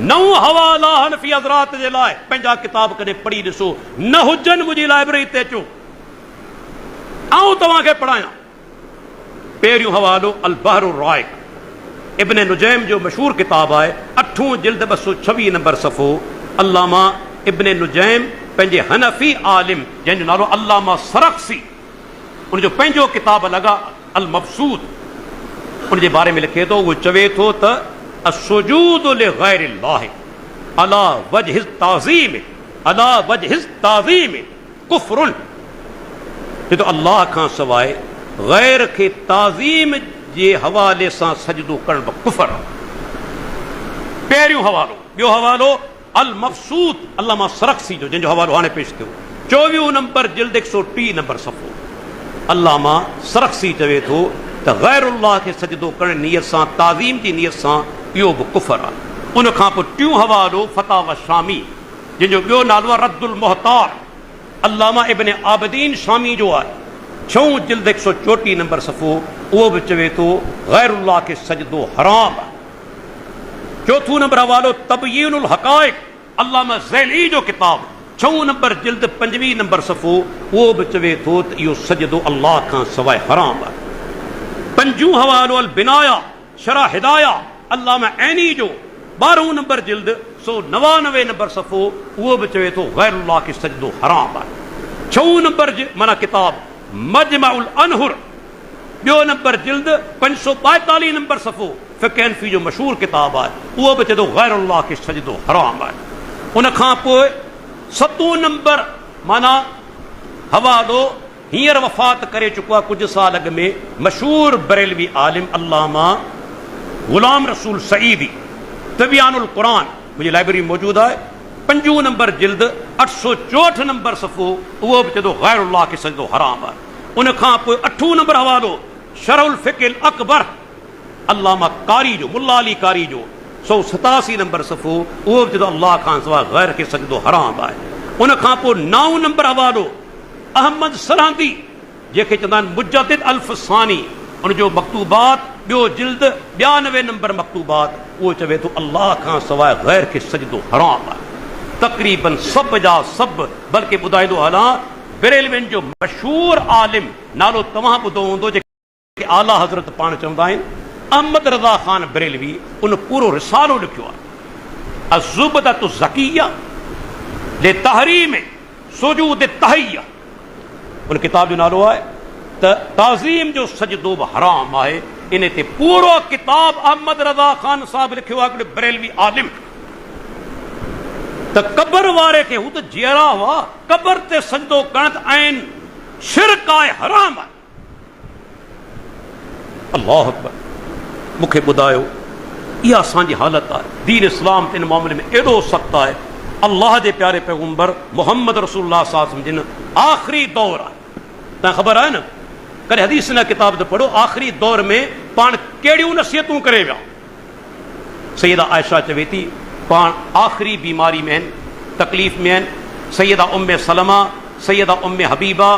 9 हवाला हनफ़ी हज़रात जे लाइ। पंहिंजा किताब कॾहिं पढ़ी ॾिसो, न हुजनि मुंहिंजी लाइब्रेरी ते अचो, आउं तव्हांखे पढ़ायां। पहिरियों हवालो अल बहर राइक, इब्न नुजैम जो मशहूर किताब आहे, 8 जिल्द 226 नंबर सफ़ो। अल्लामा इब्न नुजैम पंहिंजे हनफ़ी आलिम जंहिंजो नालो अल्लामा सरख़्सी, उनजो पंहिंजो किताब लॻा अल मबसूद, उनजे बारे में लिखे थो। उहो चवे थो त असुजूद लिग़ैरिल्लाह अला वजहिज़ ताज़ीम, अला वजहिज़ ताज़ीम कुफ़्रुन। ये तो अल्लाह खां सवाइ गैर खे ताज़ीम जे हवाले सां सजदो करण कुफ़र। पहिरियों हवालो। ॿियो हवालो अल मबसूद अल्लामा सरख़्सी जो, जंहिंजो हवालो हाणे पेश कयो, 24 नंबर जिल्द 103 नंबर सफ़ो। अल्लामा सरख़्सी चवे थो त गैरुल्लाह खे सजदो करण नियत सां, ताज़ीम जी नियत सां, इहो बि कुफ़र आहे। उन खां पोइ टियों हवालो फतावा शामी, जंहिंजो ॿियो नालो आहे रद्दुल मुहतार, अल्लामा इब्न आबिदीन शामी जो आहे। 6 जिल्द 134 नंबर सफ़ो, उहो बि चवे थो गैरुल्लाह खे सजदो हराम आहे। चौथों नंबर हवालो तबयीनुल हक़ाइक़, अल्लामा ज़ैली जो किताब, 6 नंबर जिल्द 5 नंबर सफ़ो, उहो बि चवे थो त इहो सजदो अल्लाह खां सवाइ हराम आहे। 5 हवालो अल बिनाया शरह हिदाया, अल्लामा ऐनी जो 12 नंबर जिल्द 199 नंबर सफ़ो, उहो बि चवे थो गैरुल्लाह खे सजदो हराम आहे। 6 नंबर माना किताब मजमाउल अनहुर, ॿियो नंबर जिल्द 542 नंबर सफ़ो, फ़िक़्ह हनफ़ी जो मशहूर किताब आहे, उहो बि चए थो गैरुल्लाह खे सजदो हराम आहे। उन खां पोइ 7 नंबर माना हवालो हींअर वफ़ात करे चुको आहे कुझु साल अॻु में, मशहूर बरेलवी आलिम अल्लामा गुलाम रसूल सईदी, तबियानुल क़ुरान, मुंहिंजी लाइब्रेरी मौजूदु आहे। 5 नंबर जिल्द 864 नंबर सफ़ो, उहो बि चए थो गैरुल्लाह खे सजदो हराम आहे। उन खां पोइ 8 नंबर हवालो शरहुल फ़िक़्ह अकबर, अल्लामा कारी जो, मुल्ला अली कारी जो, 187 नंबर सफ़ो, उहो बि चए थो अल्लाह खां सवाइ गैर खे सजदो हराम आहे। उन खां पोइ 9 नंबर हवालो अहमद सरांदी, जंहिंखे चवंदा आहिनि मुजद्दिद अल्फ़सानी, उनजो मकतूबात ॿियो जिल्द 92 नंबर मकतूबात, उहो चवे थो अल्लाह खां सवाइ गैर खे सजदो हराम आहे। तक़रीबन सभ जा सभु, बल्कि ॿुधाईंदो हलां बरेलवियुनि जो मशहूर आलिम, नालो तव्हां ॿुधो हूंदो, जेके आला हज़रत पाण चवंदा आहिनि, अहमद रज़ा ख़ान बरेलवी, उन पूरो रिसालो लिखियो आहे अज़ुबदतु ज़किया ले तहरीम सुजूद तहय्या। उन किताब जो नालो आहे त ताज़ीम जो सजदो बि हराम आहे। इन ते पूरो किताब अहमद रज़ा ख़ान साहब लिखियो आहे, हिकिड़े बरेलवी आलिम, त क़बर वारे खे, हू त जीअरा हुआ, क़बर ते सजदो करण त आहिनि शिरक आहे, हराम आहे। अल्लाह अकबर। मूंखे ॿुधायो इहा असांजी हालत आहे। दीन इस्लाम ते इन मामले में एॾो सख़्तु आहे। अल्लाह जे प्यारे पैगम्बर मोहम्मद रसूलुल्लाह सल्लल्लाहु अलैहि वसल्लम जिन आख़िरी दौर आहे, तव्हां ख़बर आहे न, कॾहिं हदीस न किताब ते पढ़ो, आख़िरी दौर में पाण कहिड़ियूं नसीहतूं करे विया। सैयदा आयशा चवे थी पाण आख़िरी बीमारी में आहिनि, तकलीफ़ में आहिनि। सैयदा उम्मे सलमा, सैयदा उम्मे हबीबा,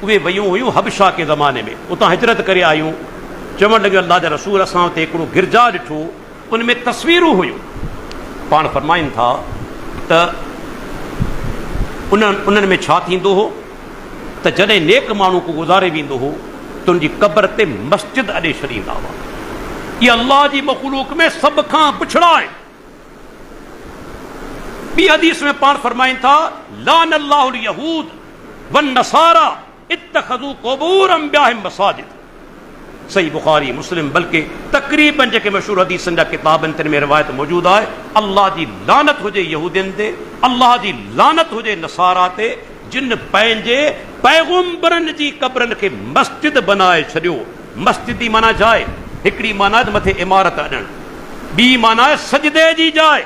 उहे वयूं हुयूं हबशा के ज़माने में, उतां हिजरत करे आयूं। चवणु लॻियूं अल्लाह जा रसूल, असां हुते हिकिड़ो गिरजा ॾिठो, उन में तस्वीरूं हुयूं। पाण फरमाइनि था त उन्हनि में छा थींदो हो त जॾहिं नेक माण्हू को गुज़ारे वेंदो हो त उनजी क़बर ते मस्जिद अॾे छॾींदा हुआ। इहा अल्लाह जी मख़लूक़ में सभ खां पुछड़ा आहे। ॿी हदीस में पाण फरमाइनि था लान अल्लाहुल यहूद वन नसारा इत्तखज़ू क़ुबूर अंबियाहिम मसाजिद। सही बुखारी मुस्लिम, बल्कि तक़रीबन जेके मशहूर हदीसनि जा किताबनि तिन में रिवायत मौजूदु आहे, अल्लाह जी लानत हुजे यहूदियुनि ते, अल्लाह जी लानत हुजे नसारा ते, जिन पंहिंजे पैगम्बरनि जी क़बरनि खे मस्जिद बनाए छॾियो। मस्जिद जी माना जाइ, हिकिड़ी माना मथे इमारत अॾणु, ॿी माना सजदे जी जाइ।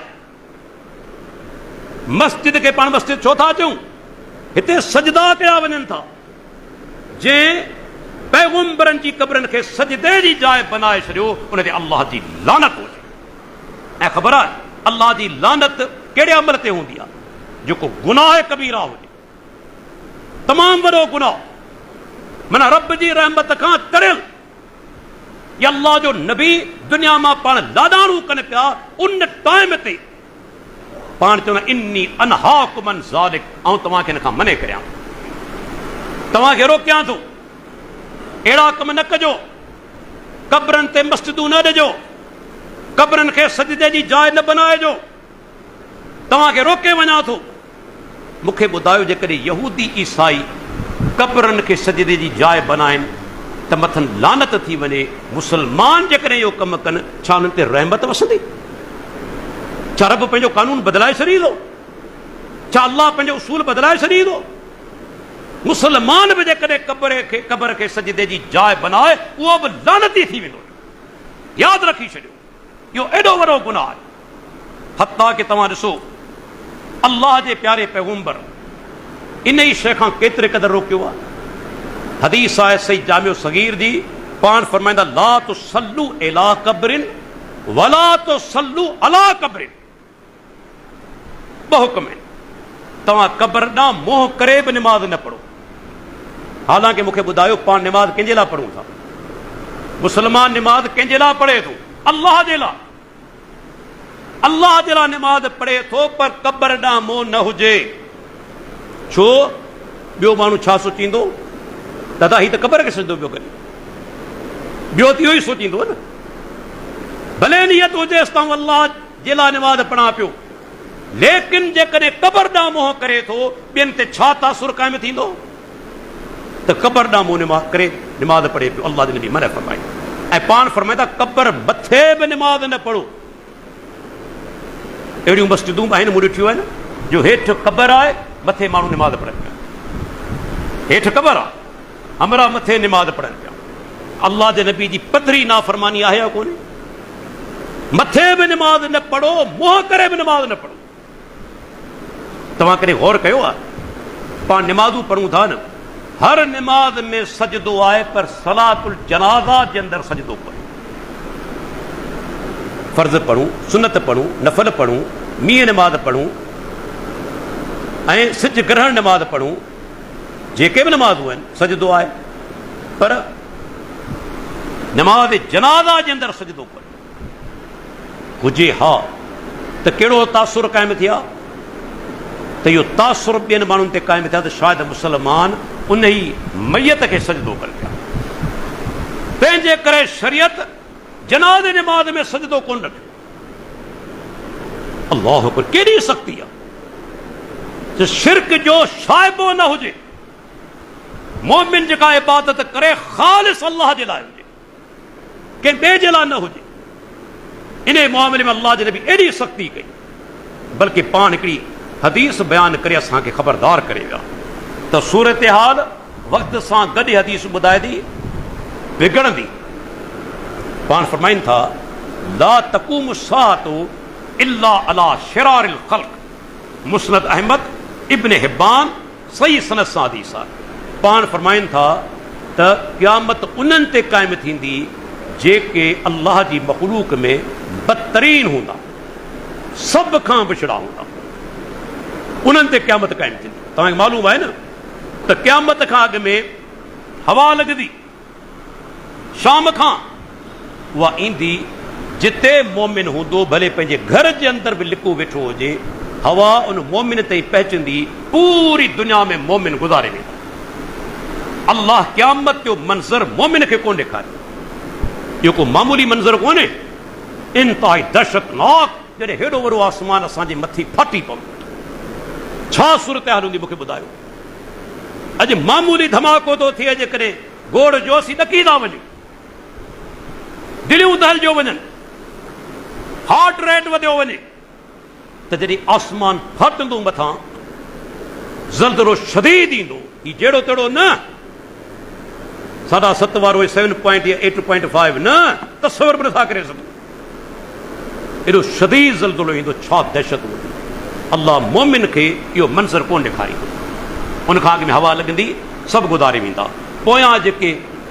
मस्जिद खे पाण मस्जिद छो था अचूं? हिते सजदा कया वञनि था। जंहिं पैगम्बरनि जी क़बरनि खे सजदे जी जाइ बनाए छॾियो, उन ते अल्लाह जी लानत हुजे। ऐं ख़बर आहे अल्लाह जी लानत कहिड़े अमल ते हूंदी आहे? जेको गुनाह कबीरा हुजे, तमामु वॾो गुनाह, माना रब जी रहमत खां तरियल। या अल्लाह जो नबी दुनिया मां पाण लाॾाणू कनि पिया, उन टाइम ते पाण चवंदा इन्नी अनहाकुम अन ज़ालिक, ऐं तव्हांखे हिन खां मने करियां, तव्हांखे रोकियां थो, अहिड़ा कम न कजो, क़बरनि ते मस्जिदूं न ॾिजो, क़बरनि खे सजदे जी जाइ न बनाइजो, तव्हांखे रोके वञा थो। मूंखे ॿुधायो जेकॾहिं यहूदी ईसाई क़बरनि खे सजदे जी जाइ बनाइनि त मथनि लानत थी वञे, मुसलमान जेकॾहिं इहो कमु कनि, छा उन्हनि ते रहमत वसंदी? छा रब पंहिंजो कानून बदिलाए छॾींदो? छा अल्लाह पंहिंजो उसूल बदिलाए छॾींदो? मुसलमान बि जेकॾहिं क़बर खे सजदे जी जाइ बनाए, उहो बि लानती थी वेंदो। यादि रखी छॾियो, इहो एॾो वॾो गुनाह आहे। हत्ता कि तव्हां ॾिसो अल्लाह जे प्यारे पैगम्बर इन ई शइ खां केतिरे क़दुरु रोकियो आहे। हदीस आहे सही जामियो सगीर जी, पाण फरमाईंदा ला तुसल्लू इला क़ब्रिन वला तो सल्लू अला कब्रिन, ब हुक्म है, तव्हां कब्र ॾांहुं मोह करे बि निमाज़ न पढ़ो। हालांकि मूंखे ॿुधायो पाण निमाज़ कंहिंजे लाइ पढ़ूं था? मुस्लमान निमाज़ कंहिंजे लाइ पढ़े थो? अल्लाह जे लाइ। अल्लाह जे लाइ निमाज़ पढ़े थो, पर कब्र ॾांहुं मोह न हुजे। छो? ॿियो माण्हू छा सोचींदो? दादा ही त कब्र खे सजदो पियो करे, ॿियो त इहो ई सोचींदो न। भले नियत हुजेसि तां अल्लाह जे लाइ निमाज़ पढ़ां पियो, लेकिन जेकॾहिं कब्र ॾांहुं मोह करे थो, ॿियनि ते छा तासुर क़ाइमु थींदो? त कब्र ॾांहुं मोह निमाज़ करे निमाज़ पढ़े पियो, अल्लाह जे नबी मना फरमाई। ऐं पाण फरमाईंदा कब्र मथे बि निमाज़ न पढ़ो। अहिड़ियूं मस्जिदूं आहिनि मूं ॾिठियूं आहिनि जो हेठि कब्र आहे, मथे माण्हू निमाज़ पढ़नि पिया। हेठि कब्र आहे, हमरा मथे निमाज़ पढ़नि पिया। अल्लाह जे नबी जी पधरी नाफ़रमानी आहे या कोन्हे? मथे बि निमाज़ न पढ़ो, मोह करे बि निमाज़ न पढ़ो। तव्हां कॾहिं गौर कयो आहे? पाण निमाज़ूं पढ़ूं था न, हर निमाज़ में सजदो आहे, पर सलातुल जनाज़ा जे अंदरि सजदो कोन्हे। फर्ज़ पढ़ूं, सुनत पढ़ूं, नफ़ल पढ़ूं, मींहं निमाज़ पढ़ूं ऐं सिज ग्रहण निमाज़ पढ़ूं, जेके बि निमाज़ूं आहिनि सजदो आहे, पर निमाज़ जनाज़ा जे अंदरि सजदो कोन्हे। हुजे हा त कहिड़ो तासुर क़ाइमु थिया? त इहो तासुर ॿियनि माण्हुनि ते क़ाइमु थिया त शायदि मुस्लमान उन ई मैयत खे सजदो कनि पिया। तंहिंजे करे शरीयत जनाज़े निमाज़ में सजदो कोन रखियो। अल्लाह अकबर, केॾी सख़्ती आहे त शिरक जो शाइबो न हुजे। मोमिन जेका इबादत करे ख़ालिस अल्लाह जे लाइ हुजे, कंहिं ॿिए जे लाइ न हुजे। इन मामले में अल्लाह जे नबी एॾी सख़्ती कई, बल्कि पाण हिकिड़ी हदीस बयान करे असांखे ख़बरदार करे विया त सूरत हाल वक़्त सां गॾु हदीस ॿुधाए थी बिगड़ंदी। पाण फरमाइनि था ला तक़ूमु साअतु इल्ला अला शिरारिल ख़ल्क़, मुस्नद अहमद इब्न हिब्बान सही सनद सां हदीस आहे। पाण फरमाइनि था त क़यामत उन्हनि ते क़ाइमु थींदी जेके अल्लाह जी मख़लूक में बदतरीन हूंदा, सभ खां विछड़ा हूंदा, उन्हनि ते क़यामत क़ाइमु थींदी। तव्हांखे मालूम आहे न त क़यामत खां अॻु में हवा लॻंदी, शाम खां उहा ईंदी, जिते मोमिन हूंदो, भले पंहिंजे घर जे अंदरि बि लिको वेठो हुजे, हवा उन मोमिन ते ई पहुचंदी, पूरी दुनिया में मोमिन गुज़ारे वेंदा। अल्लाह क़यामत जो मंज़र मोमिन खे कोन ॾेखारे। इहो को मामूली मंज़र कोन्हे, इंतिहाई दहशतनाक। जॾहिं हेॾो वॾो आसमान असांजे मथे फाटी पवंदो, छा सूरत हाल हूंदी मूंखे ॿुधायो। अॼु मामूली धमाको थो थिए, जेकॾहिं गोड़ जोशी ॾकी था वञे, दिलियूं दहलजो वञनि, हार्ट रेट वधियो वञे, त जॾहिं आसमान फाटंदो मथां ज़लज़लो शदीद ईंदो। हीउ जहिड़ो तेड़ो न 7.5 वारो 7 या 8.5 न, तसवर बि नथा करे सघूं। एॾो शदीद ज़लज़लो ईंदो, छा दहशत हूंदी। अल्लाह मोमिन खे इहो मंज़र कोन ॾेखारींदो। उनखां अॻु में हवा लॻंदी, सभु गुज़ारे वेंदा। पोयां जेके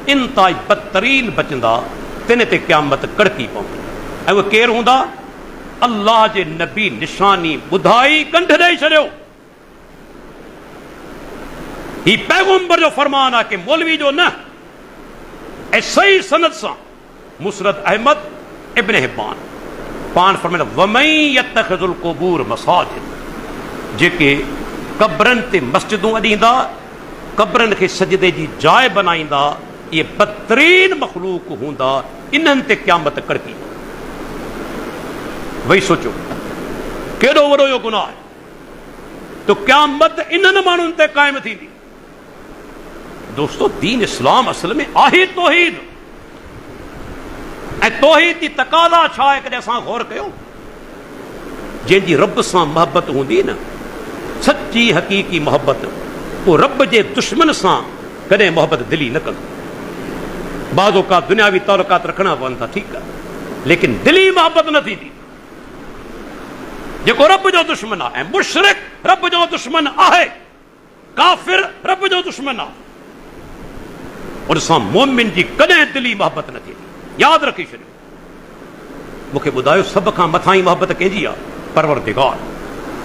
इंतिहाई बदतरीन बचंदा, तिन ते क़यामत कड़की पवंदी। ऐं उहे केरु हूंदा? अल्लाह जे नबी निशानी ॿुधाई, कंठ ॾेई छॾियो। ही पैगंबर जो फरमान आहे कि मौलवी जो न। ऐं सही सनद सां मुस्नद अहमद इब्न हिब्बान पाण फरमाइनि वमन यत्तखिज़ुल क़ुबूर मसाजिद, जेके कब्रनि ते मस्जिदूं अॾींदा, कब्रनि खे सजदे जी जाइ बनाईंदा, इहे बदतरीन मख़लूक हूंदा। इन्हनि ते क़यामत कड़की। वही सोचो केॾो वॾो इहो गुनाह आहे, तो क़यामत इन्हनि माण्हुनि ते क़ाइमु थींदी। दोस्तो, दीन इस्लाम असल में आहे तौहीद, ऐं तौहीद जी तक़ाज़ा छा आहे? कॾहिं असां गौर कयो? जंहिंजी रब सां मोहबत हूंदी न, सची हक़ीक़ी मोहबत, उहो रब जे दुश्मन सां कॾहिं मोहबत दिली न कंदो। बाज़ औक़ात दुनियावी तालुकात रखणा पवनि था, ठीकु आहे, लेकिन दिली मोहबत न थींदी। जेको रब जो दुश्मन आहे, ऐं मुशरिक रब जो दुश्मन आहे, काफ़िर रब जो दुश्मन आहे, उन सां मोमिन जी कॾहिं दिली मोहबत न थींदी। यादि रखी छॾियो। मूंखे ॿुधायो सभ खां मथां ई मोहबत कंहिंजी आहे? परवरदिगार।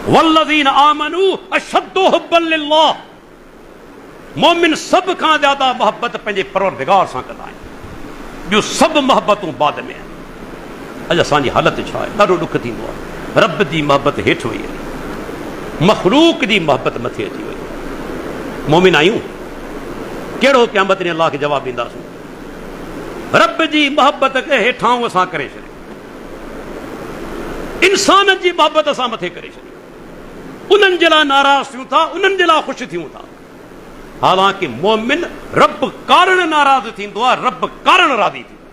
वल्लज़ीन आमनू अशद्दु हुब्बन लिल्लाह। मोमिन सभ खां ज्यादा मोहबत पंहिंजे परवरदिगार सां कंदा आहिनि, ॿियूं सभु मोहबतूं बाद में आहिनि। अॼु असांजी हालत छा आहे? ॾाढो ॾुख थींदो आहे। रब जी मोहबत हेठि वई आहे, मखलूक जी मोहबत मथे अची वई। मोमिन आहियूं, कहिड़ो क़यामत ॾींहुं अलाह खे जवाबु ॾींदासीं? रब जी मोहबत खे हेठां असां करे छॾियो, इंसान जी मोहबत असां मथे करे छॾी, उन्हनि जे लाइ नाराज़ थियूं था, उन्हनि जे लाइ ख़ुशि थियूं था। हालांकि मोमिन रब कारण नाराज़ थींदो आहे, रब कारण राज़ी थींदो।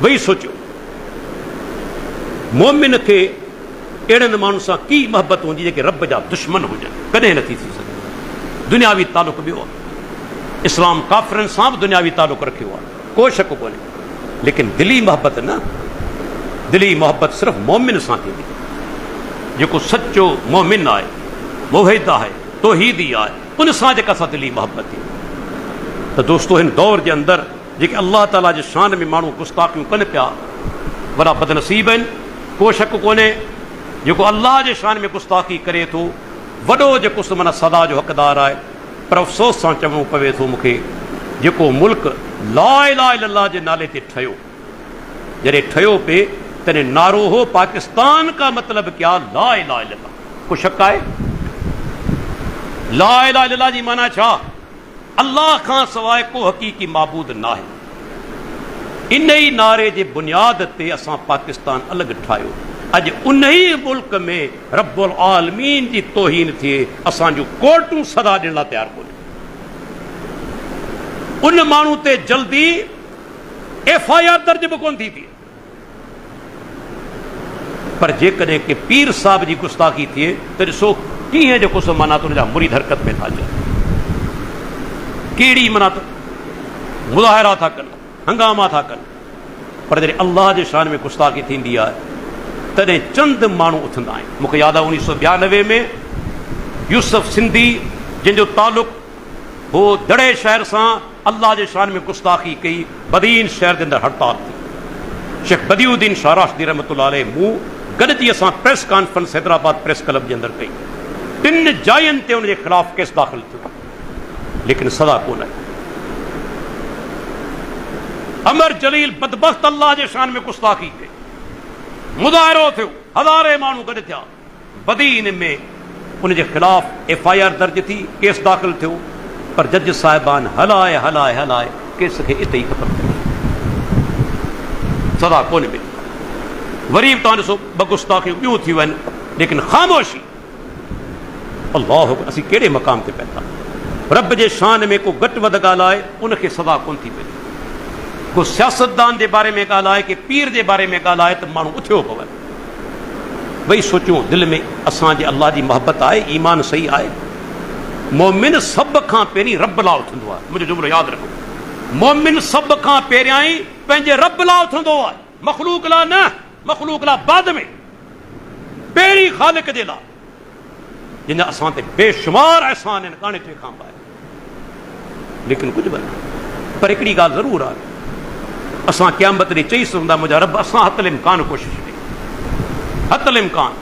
वही सोचियो मोमिन खे अहिड़नि माण्हुनि सां की मोहबत हूंदी जेके रब जा दुश्मन हुजनि? कॾहिं नथी थी सघे। दुनियावी तालुक ॿियो आहे, इस्लाम काफ़िरनि सां बि दुनियावी तालुक रखियो आहे, को शक कोन्हे। लेकिन दिली मोहबत न, दिली मोहबत सिर्फ़ु मोमिन सां थींदी। जेको सचो मोमिन आहे, मुवहिद आहे, तौहीदी आहे, उन सां जेका असां दिली मोहबत थी। त दोस्तो हिन दौर जे अंदरि जेके अल्लाह ताला जे शान में माण्हू गुस्ताखियूं कनि पिया, वॾा बदनसीब आहिनि, को शक कोन्हे। जेको अल्लाह जे शान में गुस्ताखी करे थो, वॾो जेको माना सदा जो हक़दार आहे। पर अफ़सोस सां चवणो पवे थो मूंखे, जेको मुल्क ला इलाहा इल्लल्लाह जे नाले ते ठहियो, जॾहिं ठहियो पिए तॾहिं नारो हो पाकिस्तान का मतिलब क्या ला इलाहा इल्लल्लाह। को शक आहे? ला इलाहा इल्लल्लाह जी माना छा? अल्लाह खां सवाइ को हक़ीक़ी माबूद न आहे। इन ई नारे जे बुनियाद ते असां पाकिस्तान अलॻि ठाहियो। अॼु उन ई मुल्क में रब्बुल आलमीन जी तौहीन थिए, असां जूं कोर्टूं सदा ॾियण लाइ तयारु कोन्हे। उन माण्हू ते जल्दी FIR दर्ज बि कोन थी थिए। पर जेकॾहिं के पीर साहिब जी गुस्ताखी थिए त ॾिसो कीअं जेको सो माना तुंहिंजा मुरीद हरकत में था अचनि, कहिड़ी माना मुज़ाहिरा था कनि, हंगामा था कनि। पर जॾहिं अल्लाह जे शान में गुस्ताखी थींदी आहे तॾहिं चंद माण्हू उथंदा आहिनि। मूंखे यादि आहे 1992 में यूसुफ सिंधी, जंहिंजो तालुक़ हो दड़े शहर सां, अल्लाह जे शान में गुस्ताखी कई, बदीन शहर जे अंदरि हड़ताल थी। शेख बदियुद्दीन शाह राशिदी रहमतुल्लाह अलैह मूं गॾिजी असां press conference Hyderabad press club जे अंदरि कई। 3 जायुनि ते उनजे ख़िलाफ़ केस दाख़िल थियो, लेकिन सज़ा कोन आई। अमर जलील बदबख्त अल्लाह जे शान में गुस्ताखी कई, मुज़ाहिरो थियो, हज़ारे माण्हू गॾु थिया, बदीन में उनजे ख़िलाफ़ FIR दर्ज थी, केस दाख़िल थियो। पर जज साहिबान हलाए हलाए हलाए केस खे इते ई ख़तमु कयो, सज़ा कोन मिली। वरी बि तव्हां ॾिसो 2 गुस्ताखियूं ॿियूं थी वञनि, लेकिन ख़ामोशी। अल्लाह, असीं कहिड़े मक़ाम ते पहुता? रब जे शान में को घटि वधि ॻाल्हाए उनखे सज़ा कोन थी मिले। को सियासतदान जे बारे में ॻाल्हाए, के पीर जे बारे में ॻाल्हाए त माण्हू उथियो पवनि। भई सोचियो दिलि में असांजे अल्लाह जी मोहबत आहे, ईमान सही आहे? मोमिन सभ खां पहिरीं रब लाइ उथंदो आहे। मुंहिंजो जुमिलो यादि रखो, मोमिन सभ खां पहिरियां ई पंहिंजे रब लाइ उथंदो आहे, मख़लूक लाइ न, मख़लूक लाइ बाद में, पहिरीं ख़ालिक जे लाइ, जिन असां ते बेशुमार अहसान आहिनि, काने टे खां ॿाहिरि। लेकिन कुझु बि न। पर हिकिड़ी ॻाल्हि ज़रूरु आहे, असां क़यामत ॾींहुं चई सघंदा मुंहिंजा रब असां हतल इम्कान कोशिशि कई, हतल इम्कान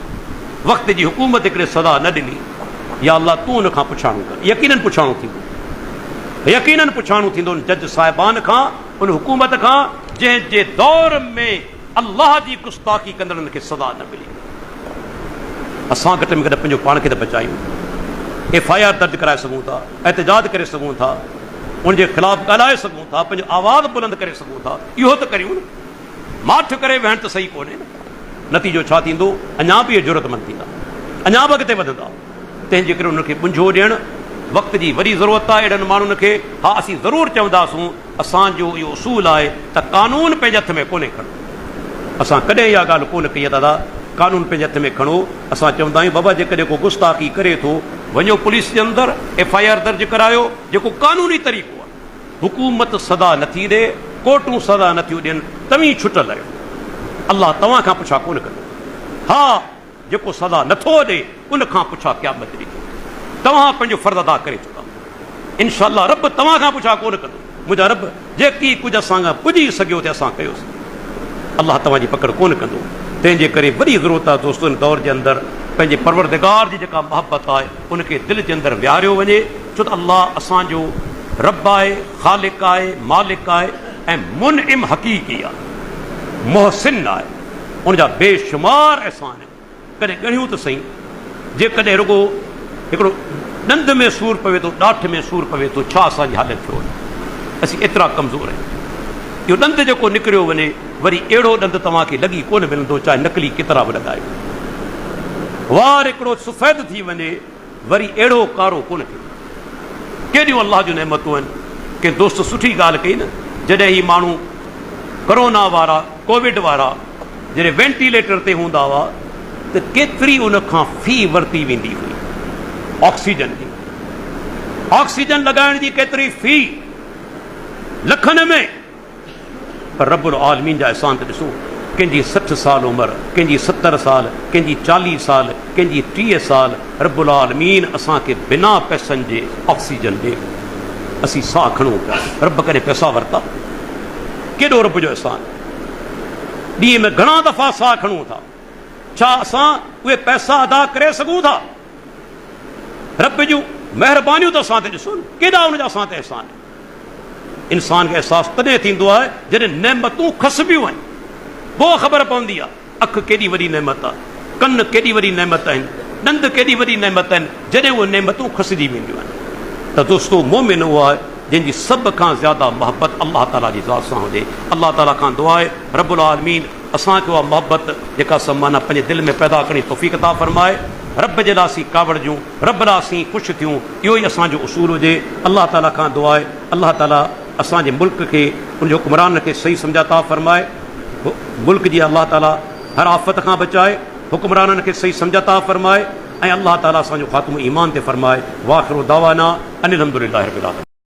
वक़्त जी हुकूमत हिकिड़े सदा न ॾिनी, या अल्लाह तूं उन खां पुछाणो कर। यकीनन पुछाणो थींदो, यकीनन पुछाणो थींदो उन जज साहिबान खां, उन हुकूमत खां जंहिंजे दौर में अल्लाह जी गुस्ताखी कंदड़नि खे सदा न मिली। असां घटि में घटि पंहिंजो पाण खे त बचायूं, FIR दर्ज कराए सघूं था, एहतजाज करे सघूं था, उनजे ख़िलाफ़ ॻाल्हाए सघूं था, पंहिंजो आवाज़ बुलंद करे सघूं था। इहो त करियूं न, माठ करे वेहण त सही कोन्हे न। नतीजो छा थींदो? अञा बि इहे ज़रूरतमंद थींदा, अञा बि अॻिते वधंदा। तंहिंजे करे उनखे बुंझो ॾियणु वक़्त जी वॾी ज़रूरत आहे। अहिड़नि माण्हुनि खे हा असीं ज़रूरु चवंदासूं, असांजो इहो उसूल आहे त कानून पंहिंजे हथ में कोन्हे खणो। असां कॾहिं इहा ॻाल्हि कोन कई आहे दादा, कानून पंहिंजे हथ में खणो। असां चवंदा आहियूं बाबा जेकॾहिं को गुस्ताखी करे थो, वञो पुलिस जे अंदरि FIR दर्ज करायो, जेको कानूनी तरीक़ो आहे। हुकूमत सदा नथी ॾे, कोर्टूं सदा नथियूं ॾियनि, तव्हीं छुटल आहियो, अल्लाह तव्हां खां पुछा कोन कंदो। हा, जेको सदा नथो ॾे उन खां पुछा क़यामत ॾींहुं तव्हां पंहिंजो फ़र्ज़ु अदा करे चुका, इंशाअल्लाह रब तव्हां खां पुछा कोन कंदो। मुंहिंजा रब जेकी कुझु असां खां पुॼी सघियो त असां कयोसीं। अल्लाह तव्हांजी पकड़ कोन कंदो। तंहिंजे करे वॾी ज़रूरत आहे दोस्तो इन दौर जे अंदरि पंहिंजे परवरदिगार जी जेका मोहबत आहे उनखे दिलि जे अंदरि विहारियो वञे, छो त अल्लाह असांजो रब आहे, ख़ालिक आहे, मालिक आहे ऐं मुनइम हक़ीक़ी आहे, मुहसिन आहे, उनजा बेशुमार अहसान आहिनि। कॾहिं ॻणियूं त सही, जेकॾहिं रुॻो हिकिड़ो ॾंद में सूरु पवे थो, ॾाठ में सूरु पवे थो, छा असांजी हालत थियो वञे। असीं एतिरा कमज़ोर आहियूं। इहो ॾंद जेको निकिरियो वञे वरी अहिड़ो ॾंद तव्हांखे लॻी कोन मिलंदो, चाहे नकली केतिरा बि लॻायो। वार हिकिड़ो सुफ़ैद थी वञे वरी अहिड़ो कारो कोन थियो। केॾियूं अलाह जूं नेमतूं आहिनि। कंहिं दोस्त सुठी ॻाल्हि कई न, जॾहिं ही माण्हू कोरोना वारा, कोविड वारा जॾहिं वेंटिलेटर ते हूंदा हुआ त केतिरी उन खां फी वरिती वेंदी हुई, ऑक्सीजन जी। ऑक्सीजन लॻाइण जी केतिरी फी, लखनि में। पर रब्बुल आलमीन जा अहसान त ॾिसो, कंहिंजी 60 साल उमिरि, कंहिंजी 70 साल, कंहिंजी 40 साल, कंहिंजी 30 साल। रब्बुल आलमीन असांखे बिना पैसनि जे ऑक्सीजन ॾे, असीं साह खणूं पिया। रब कॾहिं पैसा वरिता? केॾो रब जो अहसान। ॾींहं में घणा दफ़ा साह खणूं था, छा असां उहे पैसा अदा करे सघूं था? रब जूं महिरबानियूं त असां ते ॾिसो न, केॾा उनजा असां ते अहसान। इंसान खे अहसासु तॾहिं थींदो आहे जॾहिं नेमतूं खसबियूं आहिनि, पोइ ख़बर पवंदी आहे अखि केॾी वॾी नेमत आहे, कन केॾी वॾी नेमत आहिनि, ॾंद केॾी वॾी नेमत आहिनि, जॾहिं उहे नेमतूं खसिजी वेंदियूं आहिनि। त दोस्तो मोमिन उहो आहे जंहिंजी सभ खां ज़्यादा मोहबत अल्लाह ताला जी ज़ात सां हुजे। अल्लाह ताला खां दुआ आहे रब्बुल आलमीन असांखे उहा मोहबत जेका समाना पंहिंजे दिलि में पैदा करणी तौफ़ीक़ अता फरमाए। रब जे लाइ असीं कावड़जूं, रब लाइ असीं ख़ुशि थियूं, इहो ई असांजो उसूल हुजे। अल्लाह ताला खां दुआ आहे अल्लाह ताला असांजे मुल्क खे, उनजे हुक्मरान खे सही सम्झा अता फरमाए। मुल्क जी अल्लाह ताला हर आफ़त खां बचाए, हुक्मराननि खे सही सम्झा अता फरमाए ऐं अल्लाह ताला असांजो ख़ात्मो ईमान ते फरमाए। वाख़िरु दावाना अनिल हम्दुलिल्लाहि रब्बिल आलमीन।